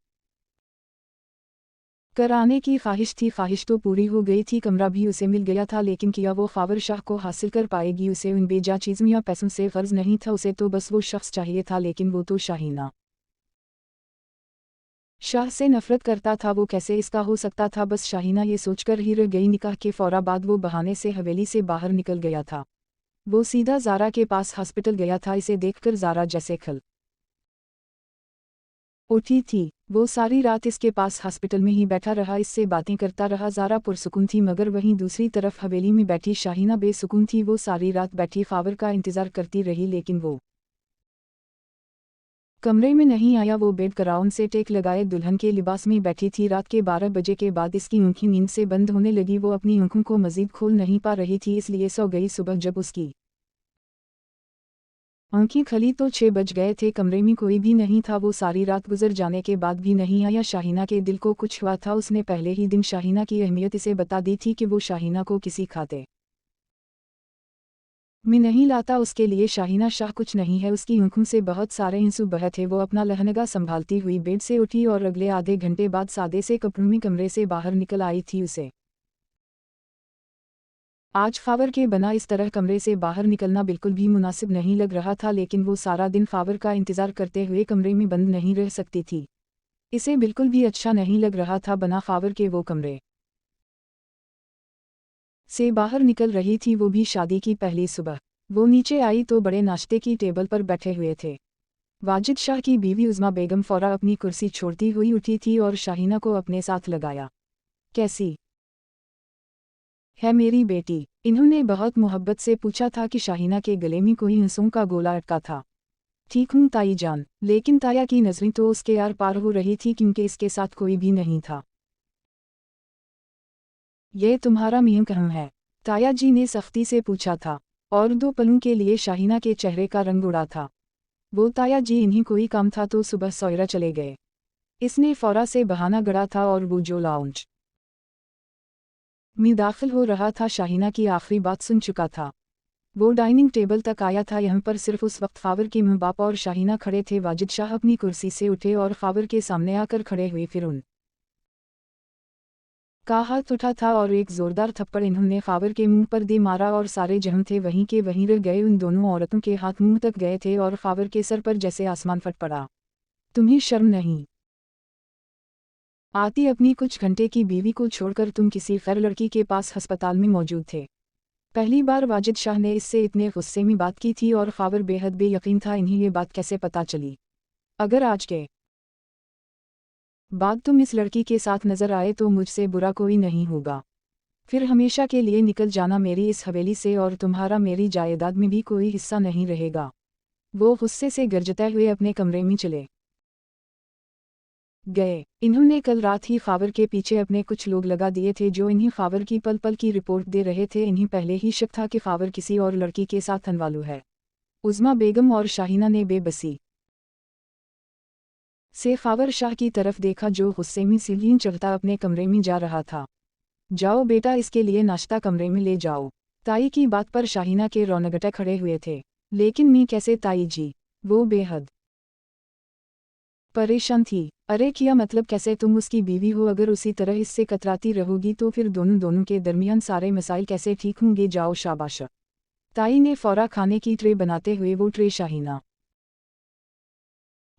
कराने की ख्वाहिश थी। ख्वाहिश तो पूरी हो गई थी, कमरा भी उसे मिल गया था, लेकिन क्या वो ख़ावर शाह को हासिल कर पाएगी? उसे उन बेजा चीज़ों या पैसों से ग़र्ज़ नहीं था। उसे तो बस वो शख्स चाहिए था, लेकिन वो तो शाहीना शाह से नफरत करता था। वो कैसे इसका हो सकता था? बस शाहीना ये सोचकर ही रह गई। निकाह के फ़ौरा बाद वो बहाने से हवेली से बाहर निकल गया था। वो सीधा ज़ारा के पास हॉस्पिटल गया था। इसे देखकर ज़ारा जैसे खल उठी थी। वो सारी रात इसके पास हॉस्पिटल में ही बैठा रहा, इससे बातें करता रहा। ज़ारा पुरसुकून थी, मगर वहीं दूसरी तरफ हवेली में बैठी शाहीना बेसुकून थी। वो सारी रात बैठी फ़ावर का इंतज़ार करती रही, लेकिन वो कमरे में नहीं आया। वो बेड क्राउन से टेक लगाए दुल्हन के लिबास में बैठी थी। रात के 12 बजे के बाद इसकी आँखें नींद से बंद होने लगी। वो अपनी आँखों को मज़ीद खोल नहीं पा रही थी, इसलिए सो गई। सुबह जब उसकी आँखें खुली तो 6 बज गए थे। कमरे में कोई भी नहीं था। वो सारी रात गुजर जाने के बाद भी नहीं आया। शाहीना के दिल को कुछ हुआ था। उसने पहले ही दिन शाहीना की अहमियत इसे बता दी थी कि वो शाहीना को किसी खाते में नहीं लाता। उसके लिए शाहीना शाह कुछ नहीं है। उसकी आँखों से बहुत सारे आंसू बहे थे। वो अपना लहंगा संभालती हुई बेड से उठी और अगले आधे घंटे बाद सादे से कपड़ों में कमरे से बाहर निकल आई थी। उसे आज फ़ावर के बना इस तरह कमरे से बाहर निकलना बिल्कुल भी मुनासिब नहीं लग रहा था, लेकिन वो सारा दिन फ़ावर का इंतज़ार करते हुए कमरे में बंद नहीं रह सकती थी। इसे बिल्कुल भी अच्छा नहीं लग रहा था बना फ़ावर के वो कमरे से बाहर निकल रही थी, वो भी शादी की पहली सुबह। वो नीचे आई तो बड़े नाश्ते की टेबल पर बैठे हुए थे वाजिद शाह की बीवी उज़्मा बेगम। फ़ौरा अपनी कुर्सी छोड़ती हुई उठी थी और शाहीना को अपने साथ लगाया। कैसी है मेरी बेटी? इन्होंने बहुत मोहब्बत से पूछा था कि शाहीना के गले में कोई हंसों का गोला अटका था। ठीक हूँ ताई जान। लेकिन ताया की नज़रें तो उसके आर पार हो रही थी, क्योंकि इसके साथ कोई भी नहीं था। ये तुम्हारा मियाँ कहाँ है? ताया जी ने सख्ती से पूछा था, और 2 पलों के लिए शाहीना के चेहरे का रंग उड़ा था। वो ताया जी, इन्हीं कोई काम था तो सुबह सौयरा चले गए। इसने फ़ौरा से बहाना गढ़ा था और वो जो लाउंज में दाखिल हो रहा था, शाहीना की आखिरी बात सुन चुका था। वो डाइनिंग टेबल तक आया था। यहाँ पर सिर्फ उस वक्त फ़ावर के माँ बाप और शाहीना खड़े थे। वाजिद शाह अपनी कुर्सी से उठे और फ़ावर के सामने आकर खड़े हुए। फिर उन का हाथ उठा था और एक ज़ोरदार थप्पड़ इन्होंने फ़ावर के मुंह पर दे मारा और सारे जहम थे वहीं के वहीं रह गए। उन दोनों औरतों के हाथ मुंह तक गए थे और फ़ावर के सर पर जैसे आसमान फट पड़ा। तुम्हें शर्म नहीं आती? अपनी कुछ घंटे की बीवी को छोड़कर तुम किसी फैर लड़की के पास अस्पताल में मौजूद थे। पहली बार वाजिद शाह ने इससे इतने गुस्से में बात की थी और फ़ावर बेहद बेयकीन था इन्हें ये बात कैसे पता चली। अगर आज के बाद तुम इस लड़की के साथ नज़र आए तो मुझसे बुरा कोई नहीं होगा। फिर हमेशा के लिए निकल जाना मेरी इस हवेली से, और तुम्हारा मेरी जायदाद में भी कोई हिस्सा नहीं रहेगा। वो गुस्से से गरजते हुए अपने कमरे में चले गए। इन्होंने कल रात ही फ़ावर के पीछे अपने कुछ लोग लगा दिए थे जो इन्हें फ़ावर की पल पल की रिपोर्ट दे रहे थे। इन्हें पहले ही शक था कि फ़ावर किसी और लड़की के साथ अनवालू है। उज़्मा बेगम और शाहीना ने बेबसी से फ़ावर शाह की तरफ देखा, जो गुस्से में सीढ़ियाँ चढ़ता अपने कमरे में जा रहा था। जाओ बेटा, इसके लिए नाश्ता कमरे में ले जाओ। ताई की बात पर शाहीना के रौनगटे खड़े हुए थे। लेकिन मैं कैसे ताई जी? वो बेहद परेशान थी। अरे क्या मतलब कैसे? तुम उसकी बीवी हो, अगर उसी तरह इससे कतराती रहोगी तो फिर दोनों के दरमियान सारे मसाइल कैसे ठीक होंगे? जाओ शाबाश। ताई ने फ़ौरा खाने की ट्रे बनाते हुए वो ट्रे शाहीना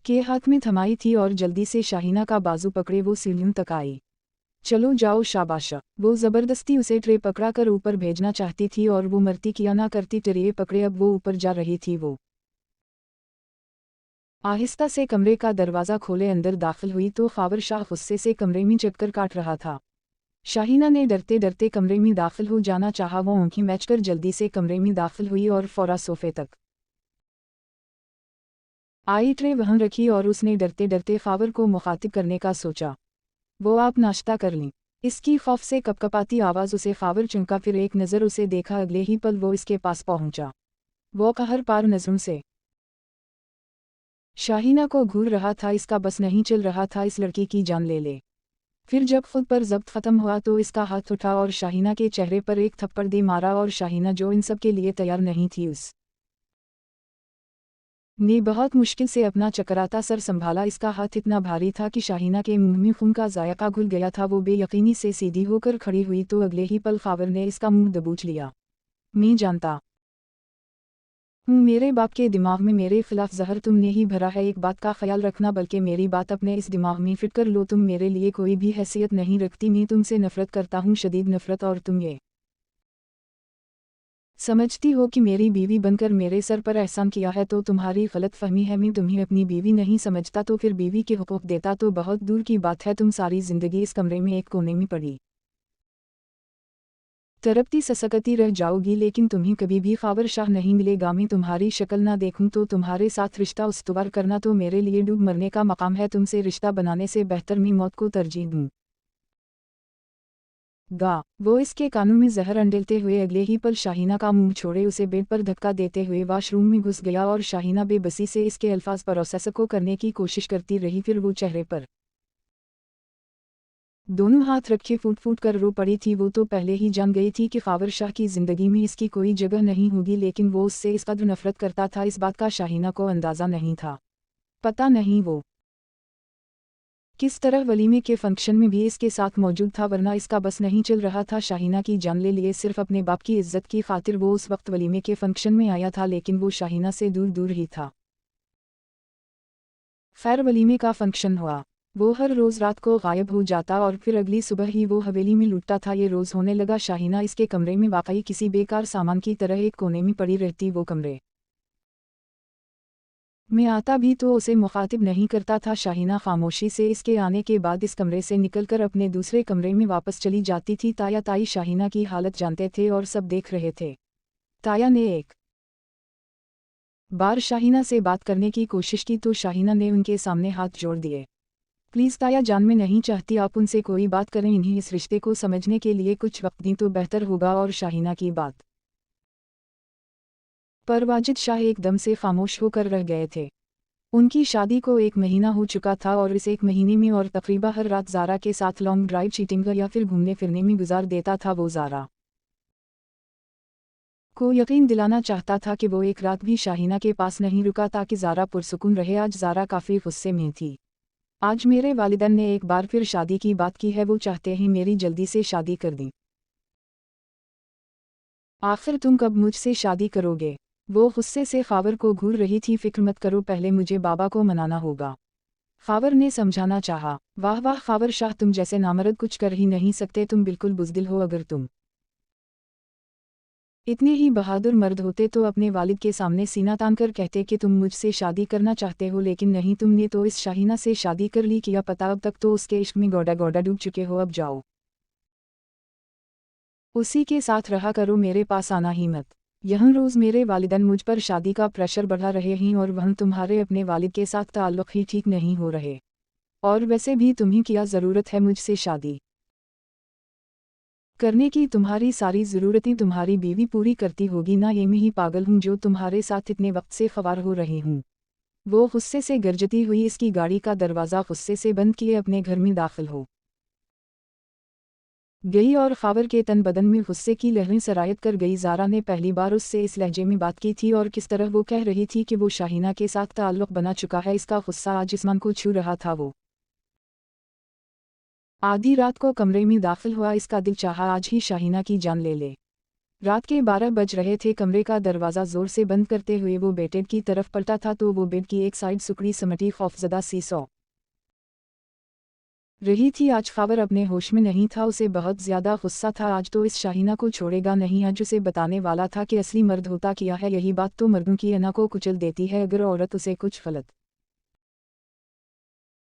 के हाथ में थमाई थी और जल्दी से शाहीना का बाजू पकड़े वो सीढ़ियों तक आई। चलो जाओ शाबाश। वो ज़बरदस्ती उसे ट्रे पकड़ा कर ऊपर भेजना चाहती थी और वो मरती किया ना करती। ट्रे पकड़े अब वो ऊपर जा रही थी। वो आहिस्ता से कमरे का दरवाज़ा खोले अंदर दाखिल हुई तो फ़ावर शाह गुस्से से कमरे में चक्कर काट रहा था। शाहीना ने डरते डरते कमरे में दाखिल हो जाना चाहा। वो आँखें मैचकर जल्दी से कमरे में दाखिल हुई और फ़ौरा सोफ़े तक आई। ट्रे वहाँ रखी और उसने डरते डरते फ़ावर को मुखातिब करने का सोचा। वो आप नाश्ता कर लें। इसकी खौफ से कपकपाती आवाज़ उसे फ़ावर चौंका। फिर एक नज़र उसे देखा, अगले ही पल वो इसके पास पहुंचा। वो कहर पार नज़रों से शाहीना को घूर रहा था। इसका बस नहीं चल रहा था इस लड़की की जान ले ले। फिर जब खुद पर ज़ब्त ख़त्म हुआ तो इसका हाथ उठा और शाहीना के चेहरे पर एक थप्पड़ दे मारा। और शाहीना, जो इन सब के लिए तैयार नहीं थी, उस ने बहुत मुश्किल से अपना चकराता सर संभाला। इसका हाथ इतना भारी था कि शाहीना के मुंह में खून का जायका घुल गया था। वो बेयकीनी से सीधी होकर खड़ी हुई तो अगले ही पल फ़ावर ने इसका मुंह दबोच लिया। मैं जानता हूँ मेरे बाप के दिमाग में मेरे खिलाफ जहर तुमने ही भरा है। एक बात का ख्याल रखना, बल्कि मेरी बात अपने इस दिमाग में फिट कर लो, तुम मेरे लिए कोई भी हैसियत नहीं रखती। मैं तुमसे नफ़रत करता हूँ, शदीद नफ़रत। और तुम ये समझती हो कि मेरी बीवी बनकर मेरे सर पर एहसान किया है तो तुम्हारी गलत फहमी है। मैं तुम्हें अपनी बीवी नहीं समझता तो फिर बीवी के हुकूक देता तो बहुत दूर की बात है। तुम सारी जिंदगी इस कमरे में एक कोने में पड़ी तड़पती ससकती रह जाओगी, लेकिन तुम्हें कभी भी खावर शाह नहीं मिलेगा। मैं तुम्हारी शक्ल ना देखूं तो तुम्हारे साथ रिश्ता उस्तवार करना तो मेरे लिए डूब मरने का मकाम है। तुमसे रिश्ता बनाने से बेहतर मैं मौत को तरजीह दूं गा। वो इसके कानों में जहर अंडेलते हुए अगले ही पल शाहीना का मुंह छोड़े उसे बेड पर धक्का देते हुए वाशरूम में घुस गया और शाहीना बेबसी से इसके अल्फाज प्रोसेस को करने की कोशिश करती रही। फिर वो चेहरे पर दोनों हाथ रखे फूट फूट कर रो पड़ी थी। वो तो पहले ही जान गई थी कि खावर शाह की जिंदगी में इसकी कोई जगह नहीं होगी, लेकिन वो उससे इस कदर नफरत करता था इस बात का शाहीना को अंदाज़ा नहीं था। पता नहीं वो किस तरह वलीमे के फंक्शन में भी इसके साथ मौजूद था, वरना इसका बस नहीं चल रहा था शाहीना की जान ले लिए सिर्फ अपने बाप की इज्जत की खातिर। वो उस वक्त वलीमे के फंक्शन में आया था, लेकिन वो शाहीना से दूर दूर ही था। खैर वलीमे का फंक्शन हुआ। वो हर रोज़ रात को गायब हो जाता और फिर अगली सुबह ही वो हवेली में लुटता था। ये रोज़ होने लगा। शाहीना इसके कमरे में वाकई किसी बेकार सामान की तरह एक कोने में पड़ी रहती। वो कमरे में आता भी तो उसे मुखातिब नहीं करता था। शाहीना खामोशी से इसके आने के बाद इस कमरे से निकलकर अपने दूसरे कमरे में वापस चली जाती थी। ताया ताई शाहीना की हालत जानते थे और सब देख रहे थे। ताया ने एक बार शाहीना से बात करने की कोशिश की तो शाहीना ने उनके सामने हाथ जोड़ दिए। प्लीज़ ताया जान, मैं नहीं चाहती आप उनसे कोई बात करें। इन्हें इस रिश्ते को समझने के लिए कुछ वक्त दें तो बेहतर होगा। और शाहीना की बात पर वाजिद शाह एकदम से खामोश होकर रह गए थे। उनकी शादी को 1 महीना हो चुका था और इस 1 महीने में और तकरीबा हर रात ज़ारा के साथ लॉन्ग ड्राइव, चीटिंग या फिर घूमने फिरने में गुजार देता था। वो ज़ारा को यकीन दिलाना चाहता था कि वो एक रात भी शाहीना के पास नहीं रुका ताकि ज़ारा पुरसुकून रहे। आज ज़ारा काफ़ी गुस्से में थी। आज मेरे वालिदैन ने एक बार फिर शादी की बात की है। वो चाहते हैं मेरी जल्दी से शादी कर दी। आखिर तुम कब मुझसे शादी करोगे? वो गुस्से से खावर को घूर रही थी। फिक्र मत करो, पहले मुझे बाबा को मनाना होगा। खावर ने समझाना चाहा। वाह वाह खावर शाह, तुम जैसे नामर्द कुछ कर ही नहीं सकते। तुम बिल्कुल बुज़दिल हो। अगर तुम इतने ही बहादुर मर्द होते तो अपने वालिद के सामने सीना तान कर कहते कि तुम मुझसे शादी करना चाहते हो, लेकिन नहीं, तुमने तो इस शाहीना से शादी कर ली। किया पता, अब तक तो उसके इश्क में गोडा गोडा डूब चुके हो। अब जाओ, उसी के साथ रहा करो, मेरे पास आना ही मत। यहाँ रोज़ मेरे वालिदैन मुझ पर शादी का प्रेशर बढ़ा रहे हैं और वहाँ तुम्हारे अपने वालिद के साथ ताल्लुक़ ही ठीक नहीं हो रहे। और वैसे भी तुम्हें क्या ज़रूरत है मुझसे शादी करने की? तुम्हारी सारी ज़रूरतें तुम्हारी बीवी पूरी करती होगी ना। ये मैं ही पागल हूँ जो तुम्हारे साथ इतने वक्त से ख्वार हो रही हूँ। वो गुस्से से गरजती हुई इसकी गाड़ी का दरवाज़ा गुस्से से बंद किए अपने घर में दाखिल हो गई और खावर के तन बदन में गुस्से की लहरें सरायत कर गई। ज़ारा ने पहली बार उससे इस लहजे में बात की थी और किस तरह वो कह रही थी कि वो शाहीना के साथ ताल्लुक़ बना चुका है। इसका गुस्सा आज जिस्मान को छू रहा था। वो आधी रात को कमरे में दाखिल हुआ। इसका दिल चाहा आज ही शाहीना की जान ले ले। रात के 12 बज रहे थे। कमरे का दरवाज़ा ज़ोर से बंद करते हुए वो बेड की तरफ पलटा था तो वो बेड की एक साइड सुकड़ी समटी खौफजदा सी सो रही थी। आज खावर अपने होश में नहीं था। उसे बहुत ज़्यादा गुस्सा था। आज तो इस शाहीना को छोड़ेगा नहीं। आज उसे बताने वाला था कि असली मर्द होता क्या है। यही बात तो मर्दों की अना को कुचल देती है। अगर औरत उसे कुछ गलत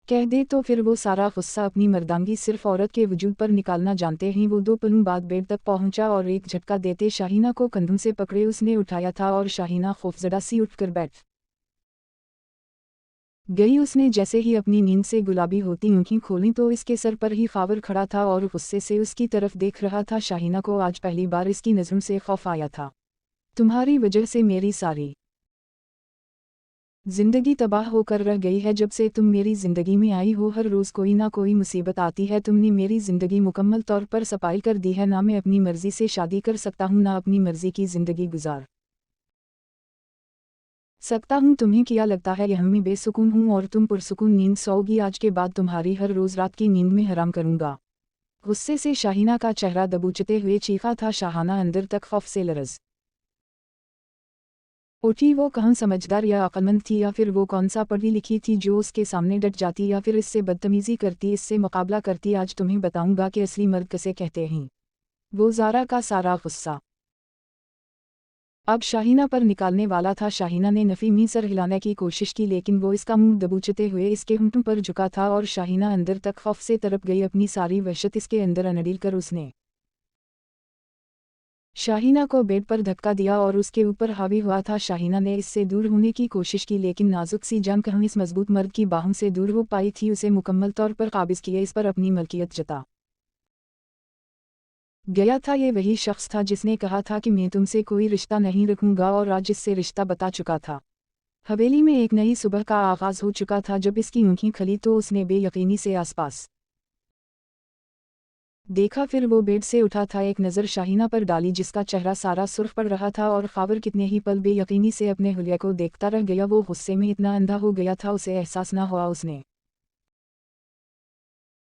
कह दे तो फिर वो सारा गुस्सा अपनी मर्दांगी सिर्फ औरत के वजूद पर निकालना जानते हैं। वो 2 पलों बाद बेड तक पहुंचा और एक झटका देते शाहीना को कंधों से पकड़े उसने उठाया था और शाहीना खौफजदा सी उठकर बैठ गई। उसने जैसे ही अपनी नींद से गुलाबी होती आंखें खोलीं तो इसके सर पर ही खावर खड़ा था और गुस्से से उसकी तरफ देख रहा था। शाहीना को आज पहली बार इसकी नज़रों से खौफ आया था। तुम्हारी वजह से मेरी सारी जिंदगी तबाह होकर रह गई है। जब से तुम मेरी जिंदगी में आई हो हर रोज़ कोई ना कोई मुसीबत आती है। तुमने मेरी जिंदगी मुकम्मल तौर पर सपाइल कर दी है। ना मैं अपनी मर्जी से शादी कर सकता हूँ, ना अपनी मर्जी की जिंदगी गुजार सकता हूँ। तुम्हें क्या लगता है यह मैं बेसुकून हूँ और तुम पुरसुकून नींद सोओगी? आज के बाद तुम्हारी हर रोज़ रात की नींद में हराम करूँगा। गुस्से से शाहीना का चेहरा दबोचते हुए चीखा था शाहाना अंदर तक खौफ से लरज़ उठी। वो कहाँ समझदार या अक्लमंद थी, या फिर वो कौन सा पढ़ी लिखी थी जो उसके सामने डट जाती या फिर इससे बदतमीज़ी करती, इससे मुकाबला करती। आज तुम्हें बताऊंगा कि असली मर्द किसे कहते हैं। वो ज़ारा का सारा गुस्सा अब शाहीना पर निकालने वाला था। शाहीना ने नफ़ी में सर हिलाने की कोशिश की, लेकिन वो इसका मुंह दबोचते हुए इसके होंठों पर झुका था और शाहीना अंदर तक खौफ से तड़प गई। अपनी सारी वहशत इसके अंदर अनडील कर उसने शाहीना को बेड पर धक्का दिया और उसके ऊपर हावी हुआ था। शाहीना ने इससे दूर होने की कोशिश की, लेकिन नाजुक सी जान कहाँ इस मजबूत मर्द की बाहों से दूर हो पाई थी। उसे मुकम्मल तौर पर काबिज किए इस पर अपनी मलकियत जता गया था। ये वही शख्स था जिसने कहा था कि मैं तुमसे कोई रिश्ता नहीं रखूंगा, और आज इससे रिश्ता बता चुका था। हवेली में एक नई सुबह का आगाज हो चुका था। जब इसकी आँखें खुली तो उसने बेयकीनी से आसपास देखा, फिर वो बेड से उठा था। एक नज़र शाहीना पर डाली जिसका चेहरा सारा सुर्ख पड़ रहा था, और खावर कितने ही पल बेयकीनी से अपने हुलिया को देखता रह गया। वो गुस्से में इतना अंधा हो गया था उसे एहसास न हुआ। उसने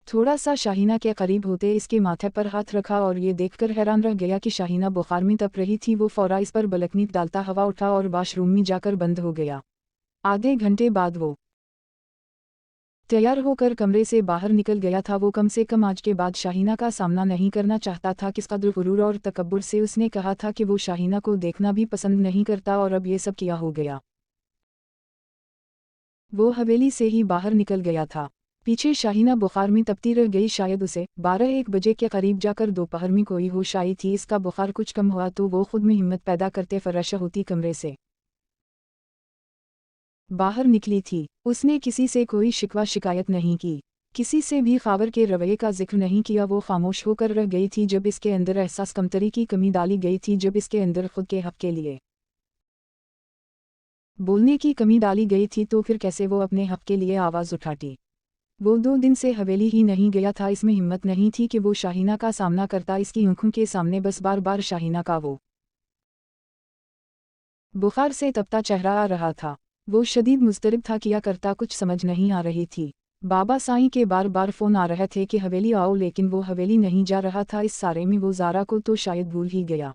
थोड़ा सा शाहीना के करीब होते इसके माथे पर हाथ रखा और ये देखकर हैरान रह गया कि शाहीना बुखार में तप रही थी। वो फौरा इस पर बलकनीत डालता हवा उठा और वॉशरूम में जाकर बंद हो गया। आधे घंटे बाद वो तैयार होकर कमरे से बाहर निकल गया था। वो कम से कम आज के बाद शाहीना का सामना नहीं करना चाहता था। किस कदर गुरूर और तकब्बुर से उसने कहा था कि वो शाहीना को देखना भी पसंद नहीं करता, और अब ये सब किया हो गया। वो हवेली से ही बाहर निकल गया था। पीछे शाहीना बुखार में तपती रह गई। शायद उसे 12-1 बजे के करीब जाकर दोपहर में कोई होश आई थी। इसका बुखार कुछ कम हुआ तो वो खुद में हिम्मत पैदा करते फराश होती कमरे से बाहर निकली थी। उसने किसी से कोई शिकवा शिकायत नहीं की, किसी से भी खावर के रवैये का जिक्र नहीं किया। वो खामोश होकर रह गई थी। जब इसके अंदर एहसास कमतरी की कमी डाली गई थी, जब इसके अंदर खुद के हक के लिए बोलने की कमी डाली गई थी, तो फिर कैसे वो अपने हक के लिए आवाज़ उठाती। वो 2 दिन से हवेली ही नहीं गया था। इसमें हिम्मत नहीं थी कि वो शाहीना का सामना करता। इसकी आंखों के सामने बस बार बार शाहीना का वो बुखार से तपता चेहरा आ रहा था। वो शदीद मुस्तरब था, किया करता कुछ समझ नहीं आ रही थी। बाबा साईं के बार बार फ़ोन आ रहे थे कि हवेली आओ, लेकिन वो हवेली नहीं जा रहा था। इस सारे में वो ज़ारा को तो शायद भूल ही गया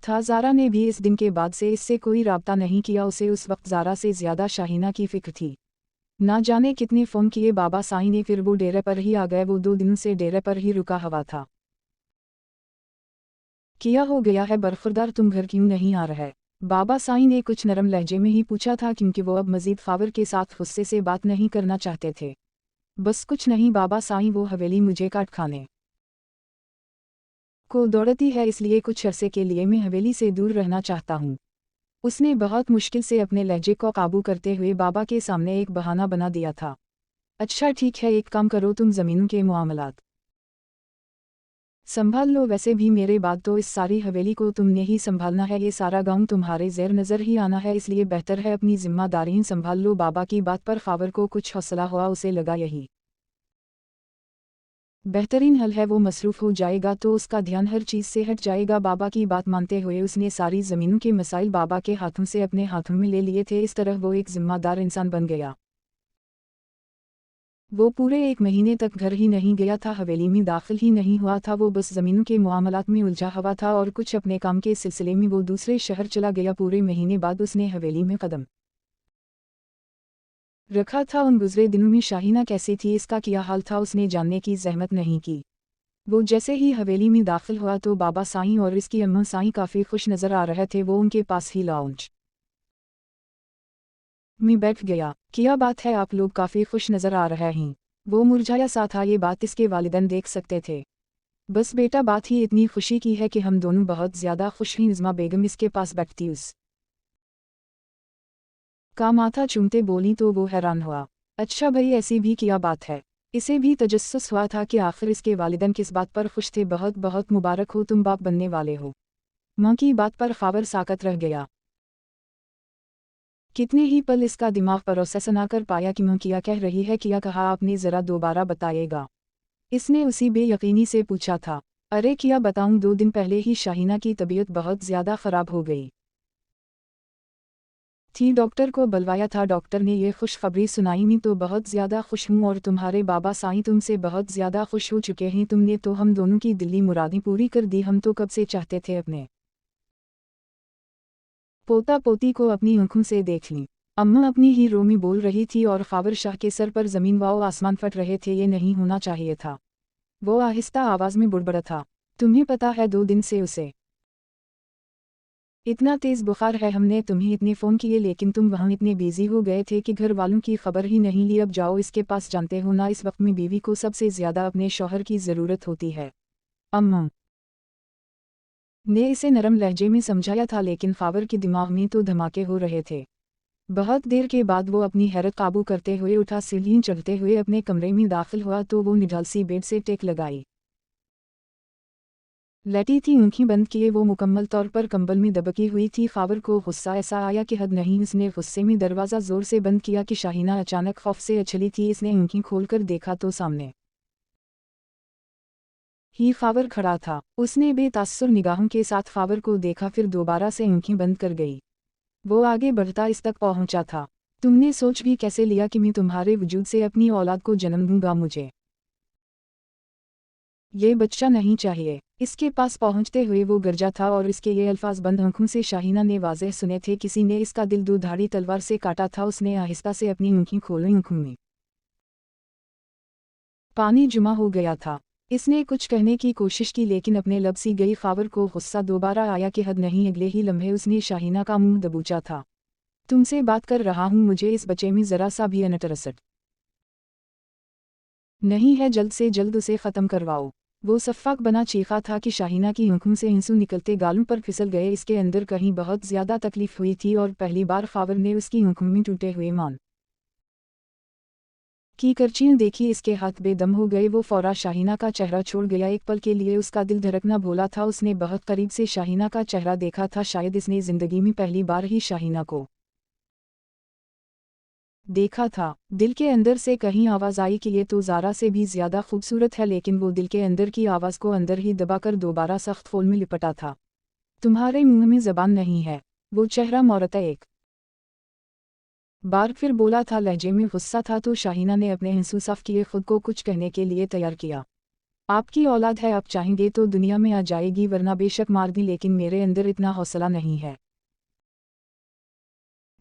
था। ज़ारा ने भी इस दिन के बाद से इससे कोई राब्ता नहीं किया। उसे उस वक्त ज़ारा से ज़्यादा शाहीना की फ़िक्र थी। ना जाने कितने फ़ोन किए बाबा साईं ने, फिर वो डेरे पर ही आ गए। वो 2 दिनों से डेरे पर ही रुका हुआ था। किया हो गया है बरखुरदार, तुम घर क्यों नहीं आ रहे? बाबा साईं ने कुछ नरम लहजे में ही पूछा था, क्योंकि वो अब मजीद खावर के साथ गुस्से से बात नहीं करना चाहते थे। बस कुछ नहीं बाबा साईं, वो हवेली मुझे काट खाने को दौड़ती है, इसलिए कुछ अरसे के लिए मैं हवेली से दूर रहना चाहता हूँ। उसने बहुत मुश्किल से अपने लहजे को काबू करते हुए बाबा के सामने एक बहाना बना दिया था। अच्छा ठीक है, एक काम करो, तुम ज़मीनों के मामलात संभाल लो। वैसे भी मेरे बाद तो इस सारी हवेली को तुमने ही संभालना है। ये सारा गांव तुम्हारे ज़ेर नज़र ही आना है, इसलिए बेहतर है अपनी जिम्मेदारियां संभाल लो। बाबा की बात पर खावर को कुछ हौसला हुआ। उसे लगा यही बेहतरीन हल है। वो मसरूफ़ हो जाएगा तो उसका ध्यान हर चीज़ से हट जाएगा। बाबा की बात मानते हुए उसने सारी ज़मीनों के मसाइल बाबा के हाथों से अपने हाथों में ले लिए थे। इस तरह वो एक जिम्मेदार इंसान बन गया। वो पूरे 1 महीने तक घर ही नहीं गया था, हवेली में दाखिल ही नहीं हुआ था। वो बस ज़मीनों के मामलात में उलझा हुआ था और कुछ अपने काम के सिलसिले में वो दूसरे शहर चला गया। पूरे महीने बाद उसने हवेली में कदम रखा था। उन गुजरे दिनों में शाहीना कैसी थी, इसका क्या हाल था, उसने जानने की जहमत नहीं की। वो जैसे ही हवेली में दाखिल हुआ तो बाबा साईं और इसकी अम्मा साईं काफ़ी खुश नज़र आ रहे थे। वो उनके पास ही लाउंज में बैठ गया। क्या बात है, आप लोग काफ़ी खुश नज़र आ रहे हैं। वो मुरझाया सा था। ये बात इसके वालिदैन देख सकते थे। बस बेटा, बात ही इतनी खुशी की है कि हम दोनों बहुत ज़्यादा खुश हैं। नज़मा बेगम इसके पास बैठती उस का माथा चूमते बोली तो वो हैरान हुआ। अच्छा भाई, ऐसी भी क्या बात है? इसे भी तजस्सुस हुआ था कि आखिर इसके वालिदैन किस बात पर खुश थे। बहुत बहुत मुबारक हो, तुम बाप बनने वाले हो। माँ की बात पर खावर साकत रह गया। कितने ही पल इसका दिमाग प्रोसेस ना कर पाया कि माँ क्या कह रही है। क्या कहा आपने, ज़रा दोबारा बताइएगा? इसने उसी बेयकीनी से पूछा था। अरे क्या बताऊं, 2 दिन पहले ही शाहीना की तबीयत बहुत ज़्यादा ख़राब हो गई थी। डॉक्टर को बुलवाया था। डॉक्टर ने ये खुशखबरी सुनाई। मैं तो बहुत ज़्यादा खुश हूँ, और तुम्हारे बाबा साईं तुमसे बहुत ज़्यादा खुश हो चुके हैं। तुमने तो हम दोनों की दिली मुरादें पूरी कर दी। हम तो कब से चाहते थे अपने पोता पोती को अपनी आंखों से देख ली। अम्मा अपनी ही रो में बोल रही थी और खावर शाह के सर पर ज़मीन व आसमान फट रहे थे। ये नहीं होना चाहिए था। वो आहिस्ता आवाज़ में बुड़बड़ा था। तुम्हें पता है, 2 दिन से उसे इतना तेज़ बुखार है, हमने तुम्हें इतने फ़ोन किए लेकिन तुम वहाँ इतने बिजी हो गए थे कि घर वालों की खबर ही नहीं ली। अब जाओ इसके पास, जानते हो ना इस वक्त में बीवी को सबसे ज़्यादा अपने शौहर की ज़रूरत होती है। अम्मा ने इसे नरम लहजे में समझाया था, लेकिन ख़ावर के दिमाग में तो धमाके हो रहे थे। बहुत देर के बाद वो अपनी हैरत काबू करते हुए उठा, सीढ़ियाँ चढ़ते हुए अपने कमरे में दाखिल हुआ तो वो निढाल सी बेड से टेक लगाई लेटी थी, आँखें बंद किए वो मुकम्मल तौर पर कंबल में दबकी हुई थी। ख़ावर को गुस्सा ऐसा आया कि हद नहीं। उसने गुस्से में दरवाज़ा ज़ोर से बंद किया कि शाहीना अचानक खौफ से उछली थी। इसने आँखें खोलकर देखा तो सामने ही ख़ावर खड़ा था। उसने बेतासुर निगाहों के साथ ख़ावर को देखा, फिर दोबारा से आँखें बंद कर गई। वो आगे बढ़ता इस तक पहुंचा था, तुमने सोच भी कैसे लिया कि मैं तुम्हारे वजूद से अपनी औलाद को जन्म दूंगा? मुझे ये बच्चा नहीं चाहिए। इसके पास पहुंचते हुए वो गरजा था और इसके ये अल्फाज बंद आंखों से शाहीना ने वाज़ेह सुने थे। किसी ने इसका दिल दुधारी तलवार से काटा था। उसने आहिस्ता से अपनी आँखें खोली, आँखों में पानी जमा हो गया था। इसने कुछ कहने की कोशिश की लेकिन अपने लब सी गई। ख़ावर को गुस्सा दोबारा आया कि हद नहीं। अगले ही लम्हे उसने शाहीना का मुंह दबोचा था। तुमसे बात कर रहा हूँ, मुझे इस बच्चे में ज़रा सा भी इंटरेस्ट नहीं है, जल्द से जल्द उसे ख़त्म करवाओ। वो सफ़ाक बना चीखा था कि शाहीना की आँखों से आंसू निकलते गालों पर फिसल गए। इसके अंदर कहीं बहुत ज़्यादा तकलीफ़ हुई थी और पहली बार ख़ावर ने उसकी आँखों में टूटे हुए मान की करचीन देखी। इसके हाथ बेदम हो गए। वो फ़ौरा शाहीना का चेहरा छोड़ गया। एक पल के लिए उसका दिल धड़कना भूला था। उसने बहुत करीब से शाहीना का चेहरा देखा था। शायद इसने ज़िंदगी में पहली बार ही शाहीना को देखा था। दिल के अंदर से कहीं आवाज़ आई कि ये तो ज़ारा से भी ज़्यादा खूबसूरत है, लेकिन वो दिल के अंदर की आवाज़ को अंदर ही दबाकर दोबारा सख्त फोल में लिपटा था। तुम्हारे मुंह में ज़बान नहीं है? वो चेहरा मोड़ता एक बार फिर बोला था। लहजे में गुस्सा था तो शाहीना ने अपने आंसू साफ किए, खुद को कुछ कहने के लिए तैयार किया। आपकी औलाद है, आप चाहेंगे तो दुनिया में आ जाएगी, वरना बेशक मार दी, लेकिन मेरे अंदर इतना हौसला नहीं है।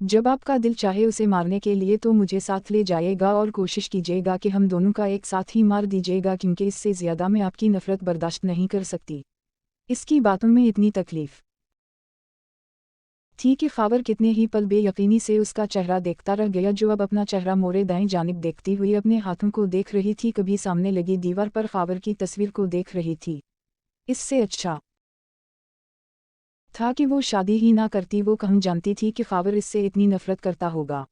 जब आपका दिल चाहे उसे मारने के लिए तो मुझे साथ ले जाइएगा और कोशिश कीजिएगा कि हम दोनों का एक साथ ही मार दीजिएगा, क्योंकि इससे ज़्यादा मैं आपकी नफ़रत बर्दाश्त नहीं कर सकती। इसकी बातों में इतनी तकलीफ़ थी कि ख़ावर कितने ही पल बेयकीनी से उसका चेहरा देखता रह गया, जो अब अपना चेहरा मोड़े दाएं जानिब देखती हुई अपने हाथों को देख रही थी। कभी सामने लगी दीवार पर ख़ावर की तस्वीर को देख रही थी। इससे अच्छा था कि वो शादी ही ना करती। वो कहाँ जानती थी कि ख़ावर इससे इतनी नफ़रत करता होगा।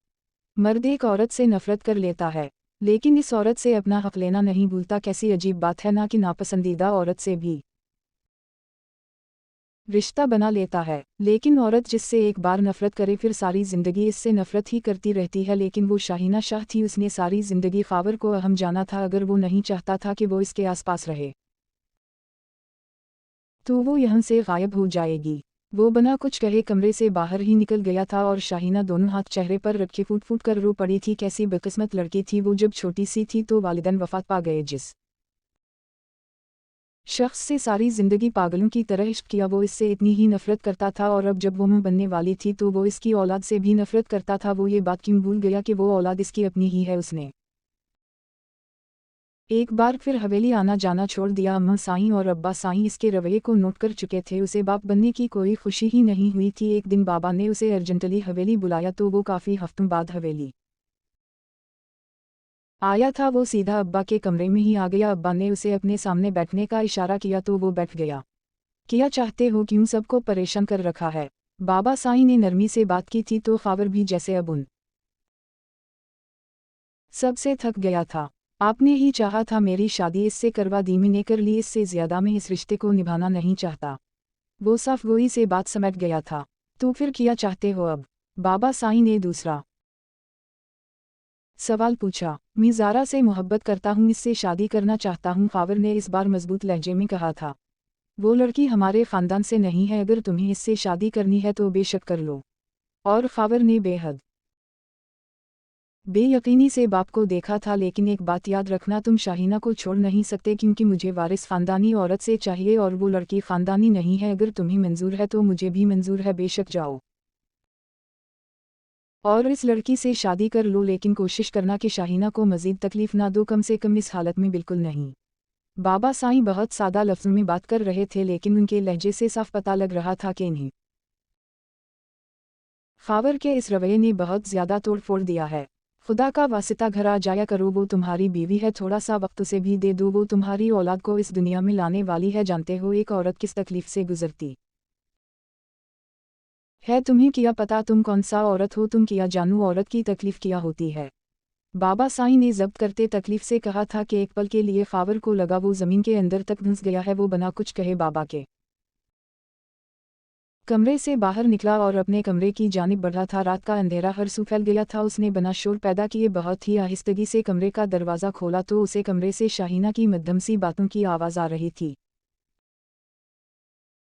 मर्द एक औरत से नफ़रत कर लेता है, लेकिन इस औरत से अपना हक़ लेना नहीं भूलता। कैसी अजीब बात है ना, कि नापसंदीदा औरत से भी रिश्ता बना लेता है। लेकिन औरत जिससे एक बार नफ़रत करे फिर सारी ज़िंदगी इससे नफ़रत ही करती रहती है। लेकिन वो शाहीना शाह थी, उसने सारी ज़िंदगी ख़ावर को अहम जाना था। अगर वो नहीं चाहता था कि वो इसके आसपास रहे तो वो यहाँ से गायब हो जाएगी। वो बिना कुछ कहे कमरे से बाहर ही निकल गया था और शाहीना दोनों हाथ चेहरे पर रखे फूट फूट कर रो पड़ी थी। कैसी बदकिस्मत लड़की थी वो, जब छोटी सी थी तो वालिदैन वफ़ात पा गए। जिस शख्स से सारी ज़िंदगी पागलों की तरह इश्क किया, वो इससे इतनी ही नफ़रत करता था। और अब जब वो मुँह बनने वाली थी तो वो इसकी औलाद से भी नफ़रत करता था। वो ये बात क्यों भूल गया कि वो औलाद इसकी अपनी ही है। उसने एक बार फिर हवेली आना जाना छोड़ दिया। अम्मा साईं और अब्बा साईं इसके रवैये को नोट कर चुके थे। उसे बाप बनने की कोई खुशी ही नहीं हुई थी। एक दिन बाबा ने उसे अर्जेंटली हवेली बुलाया तो वो काफ़ी हफ्तों बाद हवेली आया था। वो सीधा अब्बा के कमरे में ही आ गया। अब्बा ने उसे अपने सामने बैठने का इशारा किया तो वो बैठ गया। क्या चाहते हो, क्यों सबको परेशान कर रखा है? बाबा साईं ने नरमी से बात की थी तो ख़ावर भी जैसे अब उन सबसे थक गया था। आपने ही चाहा था मेरी शादी इससे करवा दी, मैंने कर ली। इससे ज़्यादा मैं इस रिश्ते को निभाना नहीं चाहता। वो साफ गोई से बात समेट गया था। तो फिर क्या चाहते हो अब? बाबा साईं ने दूसरा सवाल पूछा। मैं ज़ारा से मोहब्बत करता हूँ, इससे शादी करना चाहता हूँ, ख़ावर ने इस बार मजबूत लहजे में कहा था। वो लड़की हमारे ख़ानदान से नहीं है, अगर तुम्हें इससे शादी करनी है तो बेशक कर लो। और ख़ावर ने बेहद बेयकीनी से बाप को देखा था। लेकिन एक बात याद रखना, तुम शाहीना को छोड़ नहीं सकते, क्योंकि मुझे वारिस ख़ानदानी औरत से चाहिए और वो लड़की ख़ानदानी नहीं है। अगर तुम्हें मंजूर है तो मुझे भी मंजूर है, बेशक जाओ और इस लड़की से शादी कर लो। लेकिन कोशिश करना कि शाहीना को मज़ीद तकलीफ़ ना दो, कम से कम इस हालत में बिल्कुल नहीं। बाबा साईं बहुत सादा लफ्ज़ों में बात कर रहे थे, लेकिन उनके लहजे से साफ पता लग रहा था कि इन्हें फावर के इस रवैये ने बहुत ज्यादा तोड़ फोड़ दिया है। खुदा का वास्ता घर आ जाया करो, वो तुम्हारी बीवी है, थोड़ा सा वक्त उसे भी दे दो, वो तुम्हारी औलाद को इस दुनिया में लाने वाली है। जानते हो एक औरत किस तकलीफ से गुजरती है? तुम्हें क्या पता तुम कौन सा औरत हो? तुम क्या जानू औरत की तकलीफ क्या होती है? बाबा साईं ने जब्त करते तकलीफ से कहा था कि एक पल के लिए फावर को लगा वो जमीन के अंदर तक घुस गया है। वो बना कुछ कहे बाबा के कमरे से बाहर निकला और अपने कमरे की जानिब बढ़ा था। रात का अंधेरा हर सू फैल गया था। उसने बना शोर पैदा किए बहुत ही आहिस्तगी से कमरे का दरवाज़ा खोला तो उसे कमरे से शाहीना की मध्यम सी बातों की आवाज़ आ रही थी।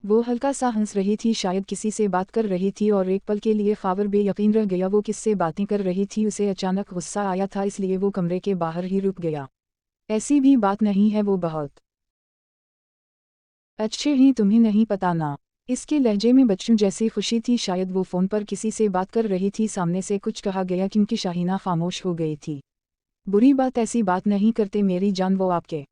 वो हल्का सा हंस रही थी, शायद किसी से बात कर रही थी, और एक पल के लिए फावर बेयकीन रह गया वो किससे बातें कर रही थी। उसे अचानक गुस्सा आया था, इसलिए वो कमरे के बाहर ही रुक गया। ऐसी भी बात नहीं है, वो बहुत अच्छे ही, तुम्हें नहीं पता ना? इसके लहजे में बच्चों जैसी खुशी थी, शायद वो फ़ोन पर किसी से बात कर रही थी। सामने से कुछ कहा गया क्योंकि शाहीना खामोश हो गई थी। बुरी बात, ऐसी बात नहीं करते मेरी जान, वो आपके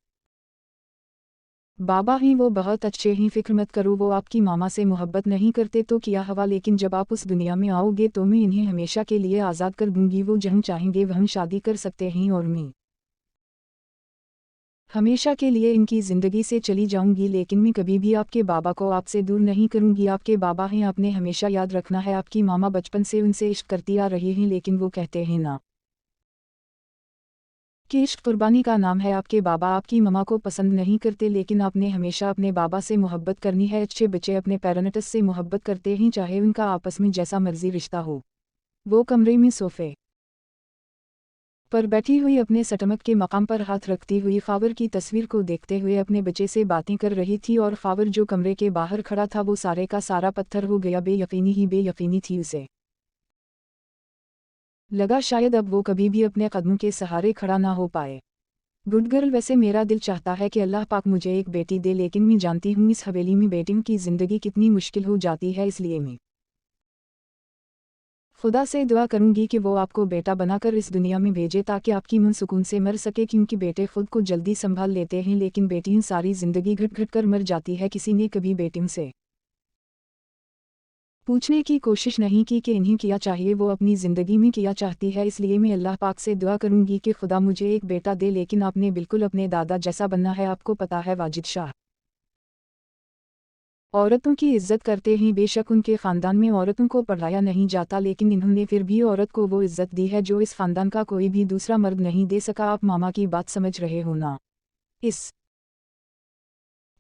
बाबा ही, वो बहुत अच्छे ही, फिक्र मत करो। वो आपकी मामा से मोहब्बत नहीं करते तो क्या हवा, लेकिन जब आप उस दुनिया में आओगे तो मैं इन्हें हमेशा के लिए आज़ाद कर दूंगी। वो जहाँ चाहेंगे वहाँ शादी कर सकते हैं और मैं हमेशा के लिए इनकी ज़िंदगी से चली जाऊंगी, लेकिन मैं कभी भी आपके बाबा को आपसे दूर नहीं करूंगी। आपके बाबा हैं, आपने हमेशा याद रखना है। आपकी मामा बचपन से उनसे इश्क करती आ रही हैं, लेकिन वो कहते हैं ना कि इश्क कुर्बानी का नाम है। आपके बाबा आपकी मामा को पसंद नहीं करते, लेकिन आपने हमेशा अपने बाबा से मोहब्बत करनी है। अच्छे बच्चे अपने पेरेंट्स से मोहब्बत करते हैं, चाहे उनका आपस में जैसा मर्जी रिश्ता हो। वो कमरे में सोफे पर बैठी हुई अपने सटमक के मकाम पर हाथ रखती हुई फावर की तस्वीर को देखते हुए अपने बच्चे से बातें कर रही थी, और फावर जो कमरे के बाहर खड़ा था वो सारे का सारा पत्थर हो गया। बेयकीनी ही बेयकीनी थी उसे। लगा शायद अब वो कभी भी अपने कदमों के सहारे खड़ा ना हो पाए। गुड गर्ल, वैसे मेरा दिल चाहता है कि अल्लाह पाक मुझे एक बेटी दे, लेकिन मैं जानती हूँ इस हवेली में बेटियों की ज़िंदगी कितनी मुश्किल हो जाती है, इसलिए मैं खुदा से दुआ करूंगी कि वो आपको बेटा बनाकर इस दुनिया में भेजे ताकि आपकी मन सुकून से मर सके, क्योंकि बेटे खुद को जल्दी संभाल लेते हैं लेकिन बेटियां सारी ज़िंदगी घट घट कर मर जाती है। किसी ने कभी बेटियों से पूछने की कोशिश नहीं की कि इन्हें क्या चाहिए, वो अपनी ज़िंदगी में क्या चाहती है। इसलिए मैं अल्लाह पाक से दुआ करूंगी कि खुदा मुझे एक बेटा दे, लेकिन आपने बिल्कुल अपने दादा जैसा बनना है। आपको पता है वाजिद शाह औरतों की इज्जत करते हैं, बेशक उनके ख़ानदान में औरतों को पढ़ाया नहीं जाता, लेकिन इन्होंने फिर भी औरत को वो इज्जत दी है जो इस ख़ानदान का कोई भी दूसरा मर्द नहीं दे सका। आप मामा की बात समझ रहे हो ना? इस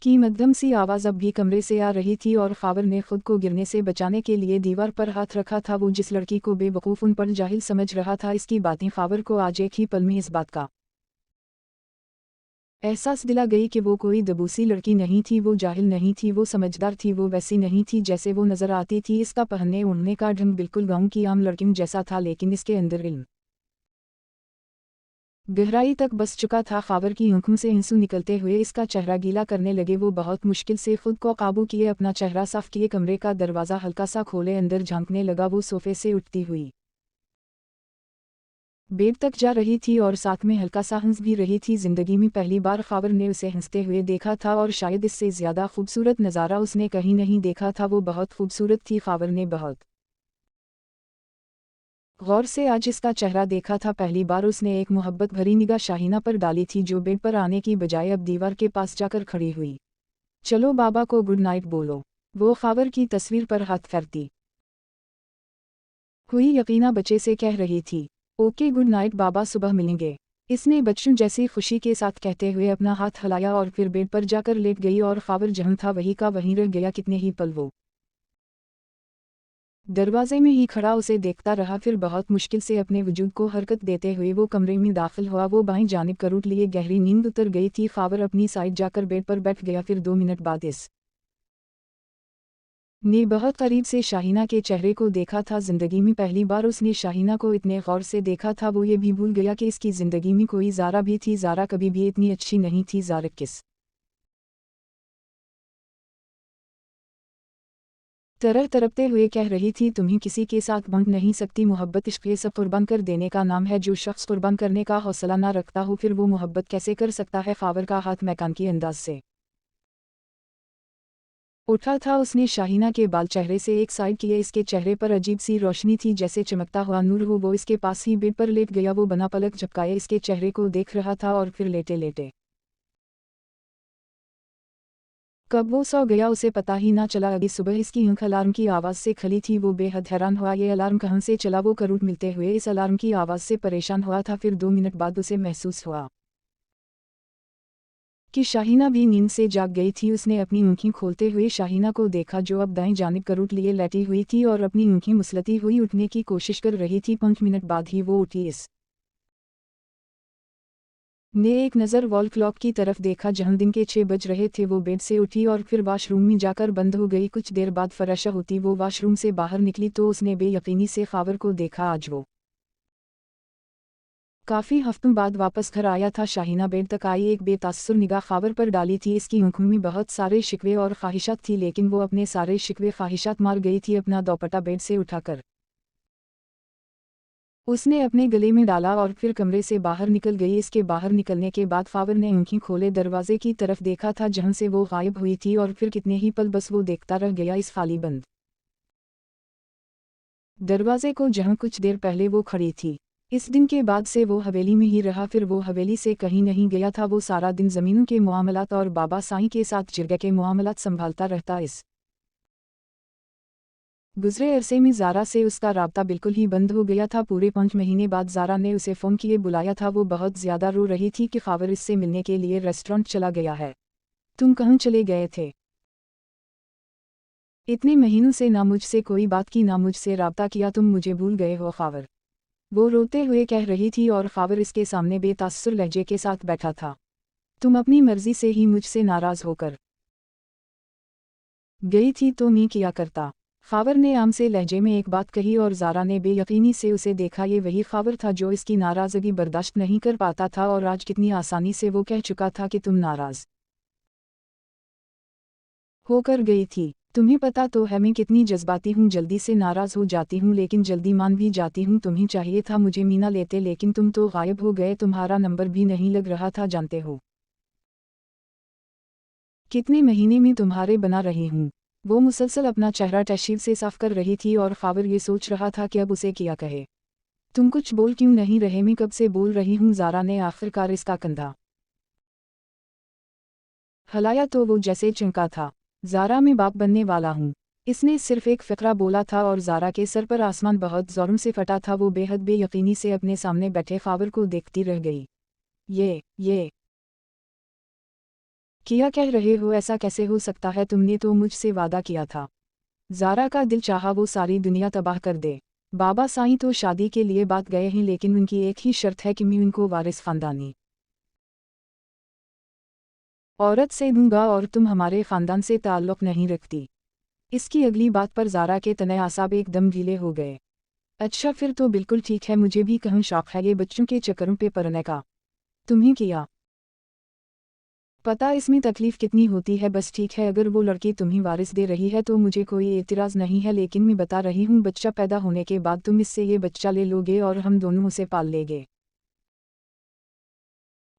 की मध्यम सी आवाज़ अब भी कमरे से आ रही थी, और फावर ने खुद को गिरने से बचाने के लिए दीवार पर हाथ रखा था। वो जिस लड़की को बेवकूफ़ उन पर जाहिल समझ रहा था, इसकी बातें फावर को आज एक ही पल में इस बात का एहसास दिला गई कि वो कोई दबूसी लड़की नहीं थी, वो जाहिल नहीं थी, वो समझदार थी, वो वैसी नहीं थी जैसे वो नज़र आती थी। इसका पहनने ओढ़ने का ढंग बिल्कुल गाँव की आम लड़कियों जैसा था, लेकिन इसके अंदर इल्म गहराई तक बस चुका था। फावर की आंखों से आंसू निकलते हुए इसका चेहरा गीला करने लगे। वो बहुत मुश्किल से खुद को काबू किए, अपना चेहरा साफ किए, कमरे का दरवाज़ा हल्का सा खोले, अंदर झांकने लगा। वो सोफे से उठती हुई बेड तक जा रही थी और साथ में हल्का सा हंस भी रही थी। जिंदगी में पहली बार फावर ने उसे हंसते हुए देखा था, और शायद इससे ज़्यादा खूबसूरत नज़ारा उसने कहीं नहीं देखा था। वो बहुत खूबसूरत थी। फावर ने बहुत गौर से आज इसका चेहरा देखा था। पहली बार उसने एक मोहब्बत भरी निगाह शाहीना पर डाली थी, जो बेड पर आने की बजाय अब दीवार के पास जाकर खड़ी हुई। चलो बाबा को गुड नाइट बोलो, वो फावर की तस्वीर पर हाथ फेरती हुई यकीना बच्चे से कह रही थी। ओके गुड नाइट बाबा, सुबह मिलेंगे। इसने बच्चों जैसी खुशी के साथ कहते हुए अपना हाथ हिलाया और फिर बेड पर जाकर लेट गई, और फावर जहाँ था वहीं का वहीं रह गया। कितने ही पल वो दरवाजे में ही खड़ा उसे देखता रहा, फिर बहुत मुश्किल से अपने वजूद को हरकत देते हुए वो कमरे में दाखिल हुआ। वो बाईं जानिब करूट लिए गहरी नींद उतर गई थी। फावर अपनी साइड जाकर बेड पर बैठ गया। फिर 2 मिनट बाद इस ने बहुत करीब से शाहीना के चेहरे को देखा था। जिंदगी में पहली बार उसने शाहीना को इतने गौर से देखा था। वो ये भी भूल गया कि इसकी ज़िंदगी में कोई ज़ारा भी थी। ज़ारा कभी भी इतनी अच्छी नहीं थी। ज़ारा किस तरह तड़पते हुए कह रही थी, तुम्हें किसी के साथ बांट नहीं सकती। मोहब्बत इश्क ये सब कुर्बान कर देने का नाम है। जो शख्स कुर्बान करने का हौसला ना रखता हो, फिर वो मोहब्बत कैसे कर सकता है? फावर का हाथ मैकान की अंदाज से उठा था उसने शाहीना के बाल चेहरे से एक साइड किए। इसके चेहरे पर अजीब सी रोशनी थी, जैसे चमकता हुआ नूर हो। वो इसके पास ही बेड पर लेट गया। वो बना पलक झपकाए इसके चेहरे को देख रहा था और फिर लेटे लेटे कब वो सो गया उसे पता ही ना चला। अगली सुबह इसकी आंख अलार्म की आवाज़ से खुली थी। वो बेहद हैरान हुआ, ये अलार्म कहाँ से चला। वो करवट मिलते हुए इस अलार्म की आवाज़ से परेशान हुआ था। फिर 2 मिनट बाद उसे महसूस हुआ कि शाहीना भी नींद से जाग गई थी। उसने अपनी आँखें खोलते हुए शाहीना को देखा, जो अब दाएं जानिब करवट लिए लेटी हुई थी और अपनी आँखें मुसलती हुई उठने की कोशिश कर रही थी। 5 मिनट बाद ही वो उठी। इस ने एक नज़र वॉल क्लॉक की तरफ देखा जहां दिन के 6 बज रहे थे। वो बेड से उठी और फिर वाशरूम में जाकर बंद हो गई। कुछ देर बाद फरेश होती वो वाशरूम से बाहर निकली तो उसने बेयकीनी से खावर को देखा। आज वो काफ़ी हफ्तों बाद वापस घर आया था। शाहीना बेड तक आई, एक बेतासुर निगाह खावर पर डाली थी। इसकी आंखों में बहुत सारे शिकवे और ख्वाहिशात थी, लेकिन वो अपने सारे शिकवे ख्वाहिशात मार गई थी। अपना दोपट्टा बेड से उठाकर उसने अपने गले में डाला और फिर कमरे से बाहर निकल गई। इसके बाहर निकलने के बाद फावर ने आंखें खोले दरवाजे की तरफ देखा था जहां से वो गायब हुई थी, और फिर कितने ही पल बस वो देखता रह गया इस खाली बंद दरवाजे को जहां कुछ देर पहले वो खड़ी थी। इस दिन के बाद से वो हवेली में ही रहा। फिर वो हवेली से कहीं नहीं गया था। वो सारा दिन ज़मीनों के मामलात और बाबा साईं के साथ जिरगे के मामलात संभालता रहता। इस गुजरे अरसे में ज़ारा से उसका राब्ता बिल्कुल ही बंद हो गया था। पूरे 5 महीने बाद ज़ारा ने उसे फ़ोन किए बुलाया था। वो बहुत ज़्यादा रो रही थी कि खावर इससे मिलने के लिए रेस्टोरेंट चला गया है। तुम कहाँ चले गए थे? इतने महीनों से ना मुझसे कोई बात की ना मुझसे राब्ता किया, तुम मुझे भूल गए हो खावर? वो रोते हुए कह रही थी और खावर इसके सामने बेतासुर लहजे के साथ बैठा था। तुम अपनी मर्जी से ही मुझसे नाराज़ होकर गई थी तो मैं किया करता। खावर ने आम से लहजे में एक बात कही और ज़ारा ने बेयकीनी से उसे देखा। ये वही खावर था जो इसकी नाराज़गी बर्दाश्त नहीं कर पाता था, और आज कितनी आसानी से वो कह चुका था कि तुम नाराज़ होकर गई थी। तुम्हें पता तो है मैं कितनी जज्बाती हूँ, जल्दी से नाराज़ हो जाती हूँ लेकिन जल्दी मान भी जाती हूँ। तुम्हें चाहिए था मुझे मीना लेते, लेकिन तुम तो गायब हो गए। तुम्हारा नंबर भी नहीं लग रहा था। जानते हो कितने महीने में तुम्हारे बना रही हूँ। वो मुसलसल अपना चेहरा तशरीफ से साफ कर रही थी और खावर ये सोच रहा था कि अब उसे क्या कहे। तुम कुछ बोल क्यों नहीं रहे? मैं कब से बोल रही हूँ। ज़ारा ने आखिरकार इसका कंधा हलाया तो वो जैसे चमका था। ज़ारा मैं बाप बनने वाला हूँ, इसने सिर्फ एक फ़िक्रा बोला था और ज़ारा के सर पर आसमान बहुत ज़ोरों से फटा था। वो बेहद बेयकीनी से अपने सामने बैठे खावर को देखती रह गई। ये क्या कह रहे हो? ऐसा कैसे हो सकता है? तुमने तो मुझसे वादा किया था। ज़ारा का दिल चाहा वो सारी दुनिया तबाह कर दे। बाबा साईं तो शादी के लिए बात गए हैं, लेकिन उनकी एक ही शर्त है कि मैं उनको वारिस ख़ानदानी औरत से दूंगा और तुम हमारे ख़ानदान से ताल्लुक़ नहीं रखती। इसकी अगली बात पर ज़ारा के तने आसाब एकदम ढीले हो गए। अच्छा फिर तो बिल्कुल ठीक है, मुझे भी कहीं शौक़ है ये बच्चों के चक्करों पे पड़ने का। तुम्हें क्या पता इसमें तकलीफ़ कितनी होती है? बस ठीक है, अगर वो लड़की तुम्हें वारिस दे रही है तो मुझे कोई एतराज़ नहीं है, लेकिन मैं बता रही हूँ बच्चा पैदा होने के बाद तुम इससे ये बच्चा ले लोगे और हम दोनों उसे पाल लेंगे,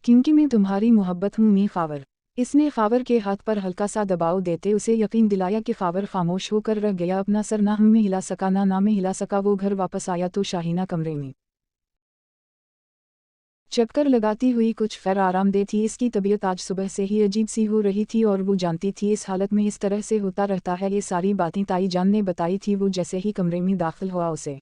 क्योंकि मैं तुम्हारी मोहब्बत हूँ। मैं खावर इसने खावर के हाथ पर हल्का सा दबाव देते उसे यकीन दिलाया कि खावर खामोश होकर रह गया। अपना सर ना में हिला सका ना में हिला सका। वो घर वापस आया तो शाहीना कमरे में चक्कर लगाती हुई कुछ खैर आरामदेह थी। इसकी तबीयत आज सुबह से ही अजीब सी हो रही थी और वो जानती थी इस हालत में इस तरह से होता रहता है। ये सारी बातें ताई जान ने बताई थी। वो जैसे ही कमरे में दाखिल हुआ उसे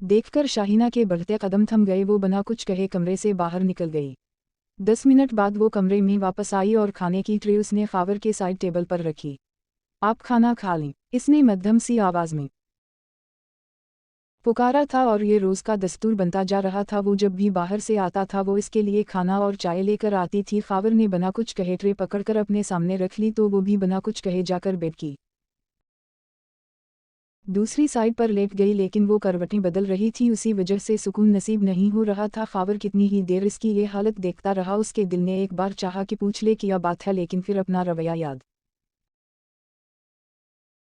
देखकर शाहीना के बढ़ते कदम थम गए। वो बिना कुछ कहे कमरे से बाहर निकल गई। 10 मिनट बाद वो कमरे में वापस आई और खाने की ट्रे उसने खावर के साइड टेबल पर रखी। आप खाना खा लें, इसने मध्यम सी आवाज़ में पुकारा था और ये रोज़ का दस्तूर बनता जा रहा था। वो जब भी बाहर से आता था वो इसके लिए खाना और चाय लेकर आती थी। खावर ने बिना कुछ कहे ट्रे पकड़कर अपने सामने रख ली तो वो भी बिना कुछ कहे जाकर बेड की दूसरी साइड पर लेट गई, लेकिन वो करवटें बदल रही थी, उसी वजह से सुकून नसीब नहीं हो रहा था। खावर कितनी ही देर इसकी ये हालत देखता रहा। उसके दिल ने एक बार चाहा कि पूछ ले क्या बात है, लेकिन फिर अपना रवैया याद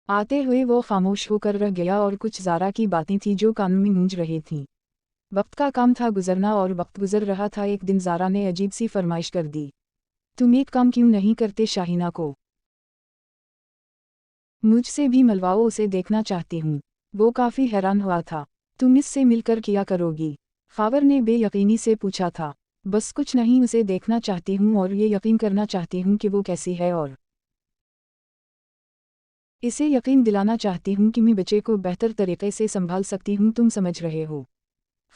आते हुए वो खामोश होकर रह गया। और कुछ ज़ारा की बातें थी जो कान में गूंज रही थीं। वक्त का काम था गुजरना और वक्त गुजर रहा था। एक दिन ज़ारा ने अजीब सी फरमाइश कर दी। तुम एक काम क्यों नहीं करते शाहीना को मुझसे भी मिलवाओ, उसे देखना चाहती हूँ। वो काफी हैरान हुआ था। तुम इससे मिलकर किया करोगी? फावर ने बेयकीनी से पूछा था। बस कुछ नहीं, उसे देखना चाहती हूँ और ये यकीन करना चाहती हूँ कि वो कैसी है और इसे यकीन दिलाना चाहती हूँ कि मैं बच्चे को बेहतर तरीके से संभाल सकती हूँ, तुम समझ रहे हो।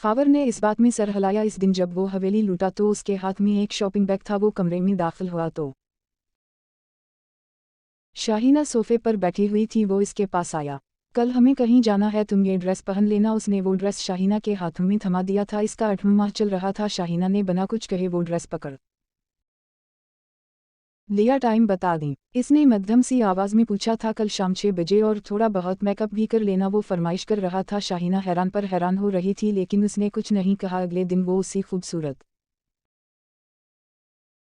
फावर ने इस बात में सर हिलाया। इस दिन जब वो हवेली लूटा तो उसके हाथ में एक शॉपिंग बैग था। वो कमरे में दाखिल हुआ तो शाहीना सोफे पर बैठी हुई थी। वो इसके पास आया। कल हमें कहीं जाना है, तुम ये ड्रेस पहन लेना। उसने वो ड्रेस शाहीना के हाथों में थमा दिया था। इसका 8वां माह चल रहा था। शाहीना ने बिना कुछ कहे वो ड्रेस पकड़ लिया। टाइम बता दें, इसने मध्यम सी आवाज में पूछा था। कल शाम 6 बजे, और थोड़ा बहुत मेकअप भी कर लेना, वो फरमाइश कर रहा था। शाहीना हैरान पर हैरान हो रही थी, लेकिन उसने कुछ नहीं कहा। अगले दिन वो उसी खूबसूरत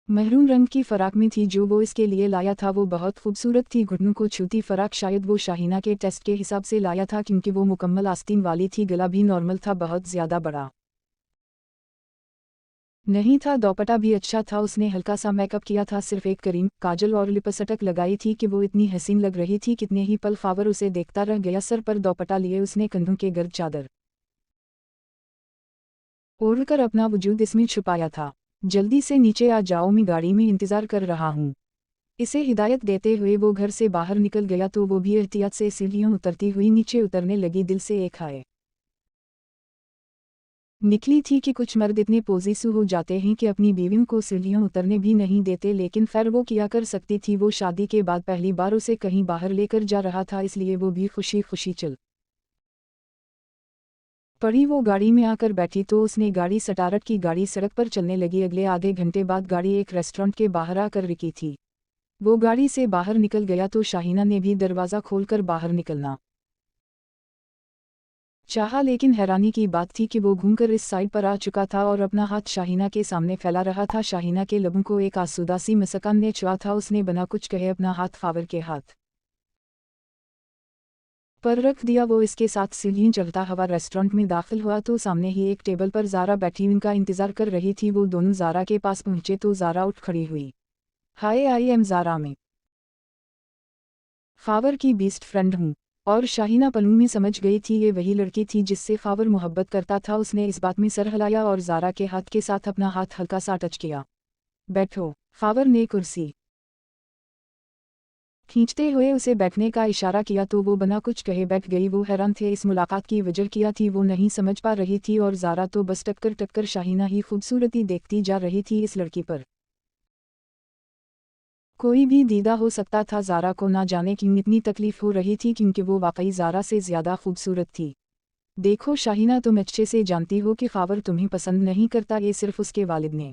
महरून रंग की फराक में थी जो वो इसके लिए लाया था। वो बहुत खूबसूरत थी, घुटनों को छूती फराक। शायद वो शाहीना के टेस्ट के हिसाब से लाया था, क्योंकि वो मुकम्मल आस्तीन वाली थी। गला भी नॉर्मल था, बहुत ज्यादा बड़ा नहीं था। दोपट्टा भी अच्छा था। उसने हल्का सा मेकअप किया था, सिर्फ एक क्रीम, काजल और लिपस्टिक लगाई थी कि वो इतनी हसीन लग रही थी। कितने ही पल फावर उसे देखता रह गया। सर पर दोपट्टा लिए उसने कंधों के गर्द चादर ओढ़कर अपना वजूद इसमें छुपाया था। जल्दी से नीचे आ जाओ, मैं गाड़ी में इंतजार कर रहा हूँ। इसे हिदायत देते हुए वो घर से बाहर निकल गया तो वो भी एहतियात से सीढ़ियों उतरती हुई नीचे उतरने लगी। दिल से एक हाय निकली थी कि कुछ मर्द इतने पोजीसिव हो जाते हैं कि अपनी बीवियों को सीढ़ियों उतरने भी नहीं देते, लेकिन खैर वो किया कर सकती थी। वो शादी के बाद पहली बार उसे कहीं बाहर लेकर जा रहा था, इसलिए वो भी खुशी खुशी चल पड़ी। वो गाड़ी में आकर बैठी तो उसने गाड़ी स्टार्ट की। गाड़ी सड़क पर चलने लगी। अगले आधे घंटे बाद गाड़ी एक रेस्टोरेंट के बाहर आकर रुकी थी। वो गाड़ी से बाहर निकल गया तो शाहीना ने भी दरवाज़ा खोलकर बाहर निकलना चाहा, लेकिन हैरानी की बात थी कि वो घूमकर इस साइड पर आ चुका था और अपना हाथ शाहीना के सामने फैला रहा था। शाहीना के लबों को एक आसूदा सी मुस्कान ने छुआ था। उसने बिना कुछ कहे अपना हाथ फावर के हाथ पर रख दिया। वो इसके साथ सीढ़ियां चढ़ता हुआ रेस्टोरेंट में दाखिल हुआ तो सामने ही एक टेबल पर ज़ारा बैठी उनका इंतज़ार कर रही थी। वो दोनों ज़ारा के पास पहुंचे तो ज़ारा उठ खड़ी हुई। हाय, आई एम ज़ारा, में फावर की बेस्ट फ्रेंड हूँ। और शाहीना पलों में समझ गई थी ये वही लड़की थी जिससे फावर मोहब्बत करता था। उसने इस बात में सर हिलाया और ज़ारा के हाथ के साथ अपना हाथ हल्का सा टच किया। बैठो, फावर ने कुर्सी खींचते हुए उसे बैठने का इशारा किया तो वो बिना कुछ कहे बैठ गई। वो हैरान थे, इस मुलाकात की वजह क्या थी वो नहीं समझ पा रही थी। और ज़ारा तो बस टक्कर टक्कर शाहीना ही खूबसूरती देखती जा रही थी। इस लड़की पर कोई भी दीदा हो सकता था। ज़ारा को ना जाने क्यों इतनी तकलीफ हो रही थी, क्योंकि वो वाकई ज़ारा से ज़्यादा खूबसूरत थी। देखो शाहीना, तुम अच्छे से जानती हो कि फावर तुम्हें पसंद नहीं करता। ये सिर्फ उसके वालिद ने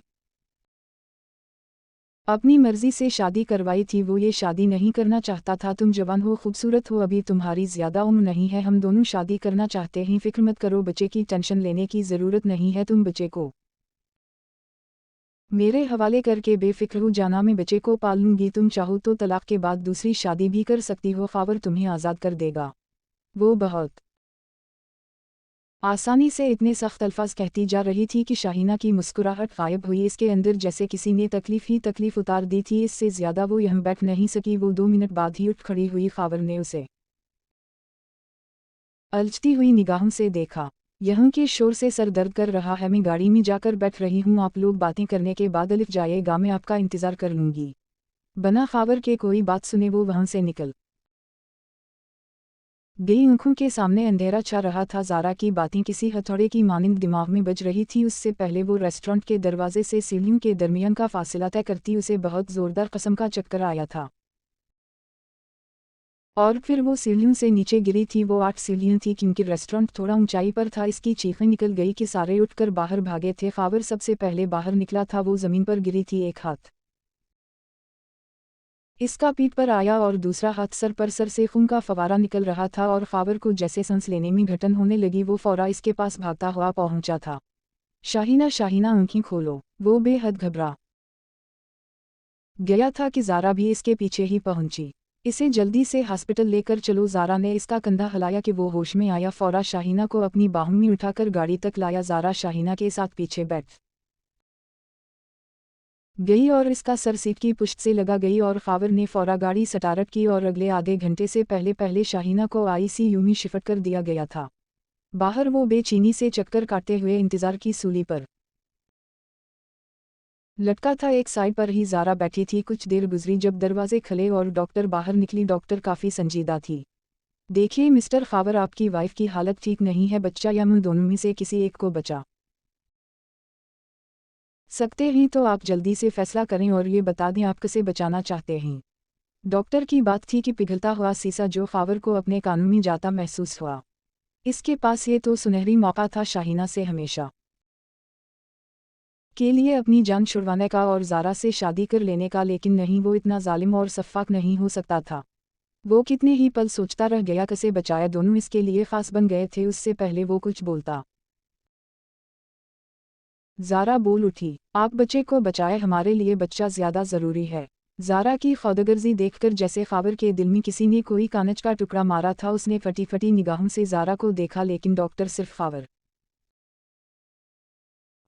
अपनी मर्जी से शादी करवाई थी। वो ये शादी नहीं करना चाहता था। तुम जवान हो, खूबसूरत हो, अभी तुम्हारी ज़्यादा उम्र नहीं है। हम दोनों शादी करना चाहते हैं। फिक्र मत करो, बच्चे की टेंशन लेने की ज़रूरत नहीं है। तुम बच्चे को मेरे हवाले करके बेफिक्र हो जाना, मैं बच्चे को पाल लूंगी। तुम चाहो तो तलाक के बाद दूसरी शादी भी कर सकती हो। फावर तुम्हें आज़ाद कर देगा। वो बहुत आसानी से इतने सख्त अल्फाज कहती जा रही थी कि शाहीना की मुस्कुराहट गायब हुई। इसके अंदर जैसे किसी ने तकलीफ ही तकलीफ उतार दी थी। इससे ज़्यादा वो यहाँ बैठ नहीं सकी। वो 2 मिनट बाद ही उठ खड़ी हुई। फावर ने उसे अलझती हुई निगाहों से देखा। यहाँ के शोर से सर दर्द कर रहा है, मैं गाड़ी में जाकर बैठ रही हूँ। आप लोग बातें करने के बाद अलिफ जाएगा, मैं आपका इंतज़ार कर लूँगी। बना फावर के कोई बात सुने वो वहाँ से निकल गई। आंखों के सामने अंधेरा छा रहा था। ज़ारा की बातें किसी हथौड़े की मानिंद दिमाग में बज रही थी। उससे पहले वो रेस्टोरेंट के दरवाजे से सीढ़ियों के दरमियान का फासला तय करती उसे बहुत ज़ोरदार किस्म का चक्कर आया था। और फिर वो सीढ़ियों से नीचे गिरी थी। वो 8 सीढ़ियाँ थी, क्योंकि रेस्टोरेंट थोड़ा ऊंचाई पर था। इसकी चीखें निकल गई कि सारे उठकर बाहर भागे थे। फावर सबसे पहले बाहर निकला था। वो ज़मीन पर गिरी थी। एक हाथ इसका पीठ पर आया और दूसरा हाथ सर पर। सर से खून का फवारा निकल रहा था और फावर को जैसे सांस लेने में घटन होने लगी। वो फौरा इसके पास भागता हुआ पहुंचा था। शाहीना, शाहीना, आंखें खोलो। वो बेहद घबरा गया था कि ज़ारा भी इसके पीछे ही पहुंची। इसे जल्दी से हॉस्पिटल लेकर चलो। ज़ारा ने इसका कंधा हिलाया कि वो होश में आया। फौरा शाहीना को अपनी बाहों में उठाकर गाड़ी तक लाया। ज़ारा शाहीना के साथ पीछे बैठ गई और इसका सर सीट की पुश्त से लगा गई और खावर ने फौरा गाड़ी स्टार्ट की और अगले आधे घंटे से पहले शाहीना को आईसीयू में शिफ्ट कर दिया गया था। बाहर वो बेचैनी से चक्कर काटते हुए इंतजार की सूली पर लटका था। एक साइड पर ही ज़ारा बैठी थी। कुछ देर गुजरी जब दरवाजे खुले और डॉक्टर बाहर निकली। डॉक्टर काफ़ी संजीदा थी। देखिए मिस्टर खावर, आपकी वाइफ की हालत ठीक नहीं है। बच्चा या मुंह दोनों में से किसी एक को बचा सकते हैं तो आप जल्दी से फैसला करें और ये बता दें आप किसे बचाना चाहते हैं। डॉक्टर की बात थी कि पिघलता हुआ शीशा जो खावर को अपने कानों में जाता महसूस हुआ। इसके पास ये तो सुनहरी मौका था शाहीना से हमेशा के लिए अपनी जान छुड़वाने का और ज़ारा से शादी कर लेने का, लेकिन नहीं, वो इतना जालिम और सफ़ाक नहीं हो सकता था। वो कितने ही पल सोचता रह गया कैसे बचाया। दोनों इसके लिए खास बन गए थे। उससे पहले वो कुछ बोलता ज़ारा बोल उठी, आप बच्चे को बचाए, हमारे लिए बच्चा ज़्यादा ज़रूरी है। ज़ारा की खुदगर्जी देखकर जैसे खावर के दिल में किसी ने कोई कानच का टुकड़ा मारा था। उसने फटी फटी निगाहों से ज़ारा को देखा, लेकिन डॉक्टर सिर्फ खावर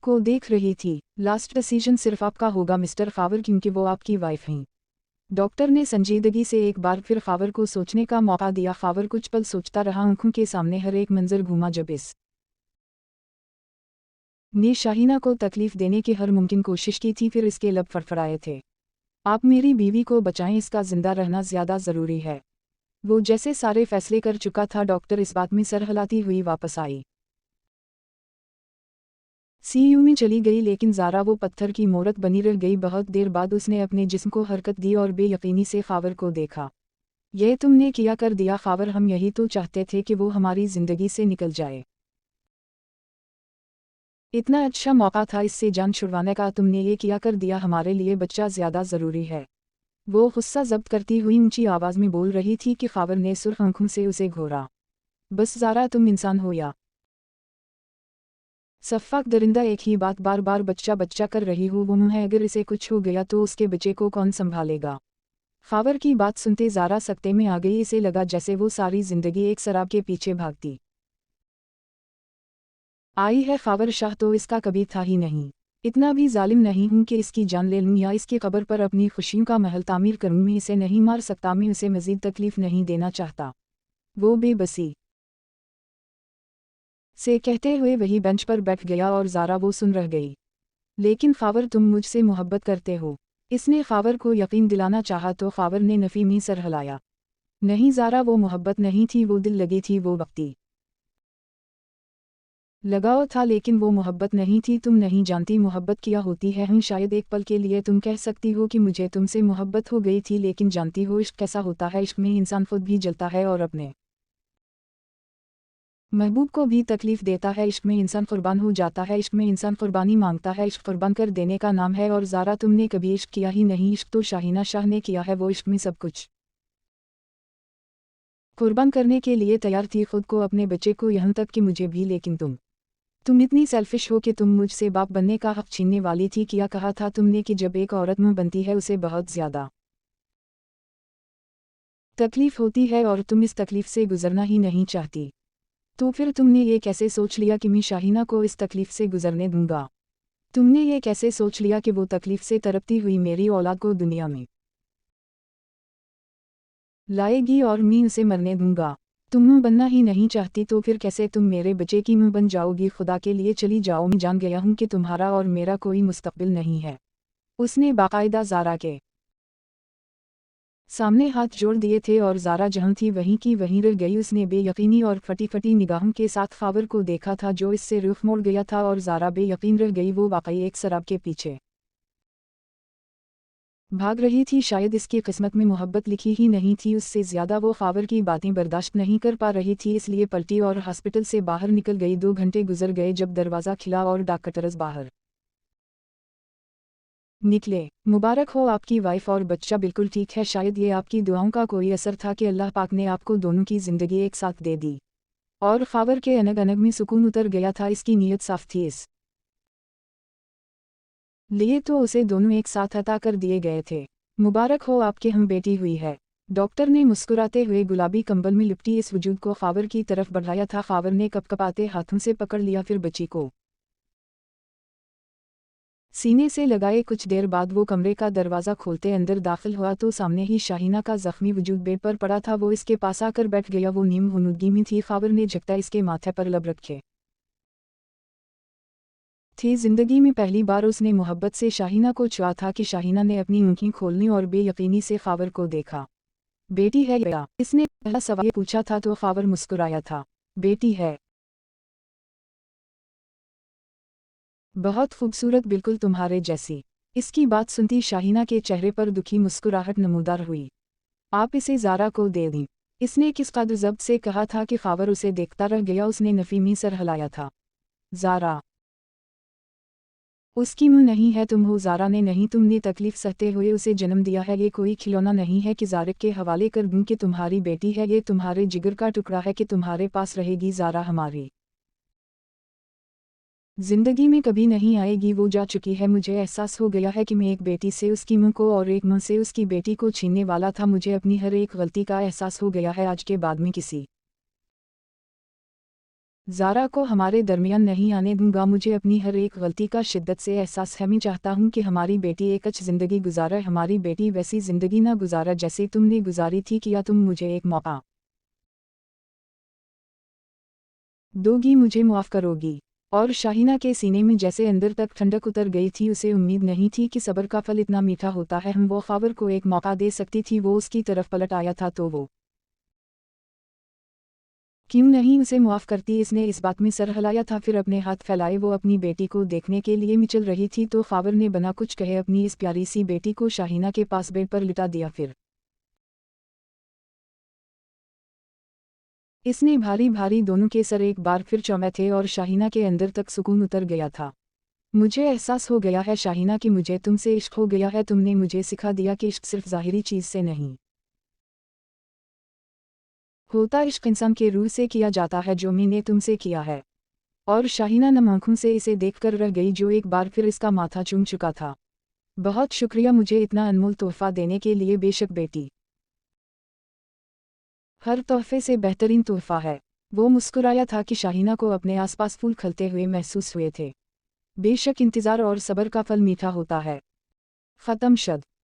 को देख रही थी। लास्ट डिसीजन सिर्फ आपका होगा मिस्टर खावर, क्योंकि वो आपकी वाइफ हैं। डॉक्टर ने संजीदगी से एक बार फिर खावर को सोचने का मौका दिया। खावर कुछ पल सोचता रहा। आंखों के सामने हर एक मंजर घूमा जब इस ने शाहीना को तकलीफ देने की हर मुमकिन कोशिश की थी। फिर इसके लब फड़फड़ाए थे। आप मेरी बीवी को बचाएं, इसका जिंदा रहना ज़्यादा ज़रूरी है। वो जैसे सारे फैसले कर चुका था। डॉक्टर इस बात में सर हिलाती हुई वापस आई। सीयू में चली गई, लेकिन ज़ारा वो पत्थर की मूरत बनी रह गई। बहुत देर बाद उसने अपने जिस्म को हरकत दी और बेयकीनी से खावर को देखा। यह तुमने किया कर दिया खावर, हम यही तो चाहते थे कि वो हमारी ज़िंदगी से निकल जाए। इतना अच्छा मौका था इससे जान छुड़वाने का, तुमने ये किया कर दिया। हमारे लिए बच्चा ज़्यादा ज़रूरी है। वो गुस्सा जब्त करती हुई ऊंची आवाज़ में बोल रही थी कि खावर ने सुर्ख आंखों से उसे घूरा। बस ज़ारा, तुम इंसान हो या सफ़ाक दरिंदा, एक ही बात बार बार बच्चा बच्चा कर रही हो। वो है, अगर इसे कुछ हो गया तो उसके बच्चे को कौन संभालेगा। खावर की बात सुनते ज़ारा सकते में आ गई। इसे लगा जैसे वो सारी ज़िंदगी एक शराब के पीछे भागती आई है। खावर शाह तो इसका कभी था ही नहीं। इतना भी जालिम नहीं हूं कि इसकी जान ले लूं या इसकी कब्र पर अपनी खुशियों का महल तामीर करूं। मैं इसे नहीं मार सकता, मैं उसे मज़ीद तकलीफ नहीं देना चाहता। वो बेबसी से कहते हुए वही बेंच पर बैठ गया और ज़ारा वो सुन रह गई। लेकिन खावर, तुम मुझसे मोहब्बत करते हो। इसने खावर को यकीन दिलाना चाहा तो खावर ने नफ़ी में सर हिलाया। नहीं ज़ारा, वो मोहब्बत नहीं थी, वो दिल लगी थी, वो वक्ती लगाव था, लेकिन वो मोहब्बत नहीं थी। तुम नहीं जानती मोहब्बत क्या होती है। शायद एक पल के लिए तुम कह सकती हो कि मुझे तुमसे मोहब्बत हो गई थी, लेकिन जानती हो इश्क कैसा होता है। इश्क में इंसान खुद भी जलता है और अपने महबूब को भी तकलीफ देता है। इश्क में इंसान कुर्बान हो जाता है। इश्क में इंसान कुर्बानी मांगता है। इश्क कुर्बान कर देने का नाम है। और ज़ारा, तुमने कभी इश्क किया ही नहीं। इश्क तो शाहीना शाह ने किया है। वो इश्क में सब कुछ कुर्बान करने के लिए तैयार थी, खुद को, अपने बच्चे को, यहाँ तक कि मुझे भी। लेकिन तुम इतनी सेल्फिश हो कि तुम मुझसे बाप बनने का हक छीनने वाली थी। क्या कहा था तुमने कि जब एक औरत मुँह बनती है उसे बहुत ज़्यादा तकलीफ होती है और तुम इस तकलीफ से गुजरना ही नहीं चाहती। तो फिर तुमने ये कैसे सोच लिया कि मैं शाहीना को इस तकलीफ से गुजरने दूंगा। तुमने ये कैसे सोच लिया कि वो तकलीफ से तड़पती हुई मेरी औलाद को दुनिया में लाएगी और मैं उसे मरने दूंगा। तुम मुँह बनना ही नहीं चाहती तो फिर कैसे तुम मेरे बच्चे की मुँह बन जाओगी। खुदा के लिए चली जाओ, मैं जान गया हूँ कि तुम्हारा और मेरा कोई मुस्तकबिल नहीं है। उसने बाकायदा ज़ारा के सामने हाथ जोड़ दिए थे और ज़ारा जहाँ थी वहीं की वहीं रह गई। उसने बेयकीनी और फटी फटी निगाहों के साथ खावर को देखा था जो इससे रुख मोड़ गया था और ज़ारा बेयकीन रह गई। वो वाकई एक शराब के पीछे भाग रही थी। शायद इसकी किस्मत में मोहब्बत लिखी ही नहीं थी। उससे ज़्यादा वो खावर की बातें बर्दाश्त नहीं कर पा रही थी, इसलिए पलटी और हॉस्पिटल से बाहर निकल गई। 2 घंटे गुजर गए जब दरवाज़ा खिला और डॉक्टर्स बाहर निकले। मुबारक हो, आपकी वाइफ और बच्चा बिल्कुल ठीक है। शायद ये आपकी दुआओं का कोई असर था कि अल्लाह पाक ने आपको दोनों की ज़िंदगी एक साथ दे दी। और खावर के अनग अनग में सुकून उतर गया था। इसकी नीयत साफ थी, इस लिए तो उसे दोनों एक साथ अता कर दिए गए थे। मुबारक हो, आपके हम बेटी हुई है। डॉक्टर ने मुस्कुराते हुए गुलाबी कंबल में लिपटी इस वजूद को खावर की तरफ बढ़ाया था। खावर ने कपकपाते हाथों से पकड़ लिया, फिर बच्ची को सीने से लगाए कुछ देर बाद वो कमरे का दरवाज़ा खोलते अंदर दाखिल हुआ तो सामने ही शाहीना का जख्मी वजूद बेड पर पड़ा था। वो इसके पास आकर बैठ गया। वो नीम हुनूदगी में थी। ख़ावर ने झकता इसके माथे पर लब रखे थी। जिंदगी में पहली बार उसने मोहब्बत से शाहीना को छुआ था कि शाहीना ने अपनी आँखें खोलनी और बेयकीनी से ख़ावर को देखा। बेटी है या? इसने पहला सवाल पूछा था तो ख़ावर मुस्कुराया था। बेटी है। बहुत खूबसूरत, बिल्कुल तुम्हारे जैसी। इसकी बात सुनती शाहीना के चेहरे पर दुखी मुस्कुराहट नमूदार हुई। आप इसे ज़ारा को दे दी। इसने किस कदर ज़ब्त से कहा था कि ख़ावर उसे देखता रह गया। उसने नफ़ीमी सर हिलाया था। ज़ारा उसकी मुँह नहीं है, तुम हो। ज़ारा ने नहीं, तुमने तकलीफ़ सहते हुए उसे जन्म दिया है। ये कोई खिलौना नहीं है कि ज़ारिक के हवाले कर दूँ कि तुम्हारी बेटी है। ये तुम्हारे जिगर का टुकड़ा है कि तुम्हारे पास रहेगी। ज़ारा हमारी जिंदगी में कभी नहीं आएगी, वो जा चुकी है। मुझे एहसास हो गया है कि मैं एक बेटी से उसकी मुँह को और एक मुँह से उसकी बेटी को छीनने वाला था। मुझे अपनी हर एक गलती का एहसास हो गया है। आज के बाद में किसी ज़ारा को हमारे दरमियान नहीं आने दूंगा। मुझे अपनी हर एक गलती का शिद्दत से एहसास है। मैं चाहता हूँ कि हमारी बेटी एक अच्छी ज़िंदगी गुजारे। हमारी बेटी वैसी ज़िंदगी ना गुजारा जैसे तुमने गुजारी थी। क्या तुम मुझे एक मौका दोगी? मुझे माफ़ करोगी? और शाहीना के सीने में जैसे अंदर तक ठंडक उतर गई थी। उसे उम्मीद नहीं थी कि सब्र का फल इतना मीठा होता है। वो ख़ावर को एक मौका दे सकती थी। वो उसकी तरफ पलट आया था तो वो क्यों नहीं उसे माफ़ करती? इसने इस बात में सर हिलाया था। फिर अपने हाथ फैलाए वो अपनी बेटी को देखने के लिए मिचल रही थी तो ख़ावर ने बिना कुछ कहे अपनी इस प्यारी सी बेटी को शाहीना के पास बेड पर लिटा दिया। फिर इसने भारी भारी दोनों के सर एक बार फिर चौमे थे और शाहीना के अंदर तक सुकून उतर गया था। मुझे एहसास हो गया है शाहीना कि मुझे तुमसे इश्क हो गया है। तुमने मुझे सिखा दिया कि इश्क सिर्फ ज़ाहिरी चीज़ से नहीं होता। इश्क इंसान के रूह से किया जाता है, जो मैंने तुमसे किया है। और शाहीना नम आँखों से इसे देखकर रह गई, जो एक बार फिर इसका माथा चूम चुका था। बहुत शुक्रिया मुझे इतना अनमोल तोहफा देने के लिए। बेशक बेटी, हर तोहफे से बेहतरीन तोहफा है। वो मुस्कुराया था कि शाहीना को अपने आसपास फूल खिलते हुए महसूस हुए थे। बेशक इंतज़ार और सब्र का फल मीठा होता है। ख़त्म शद।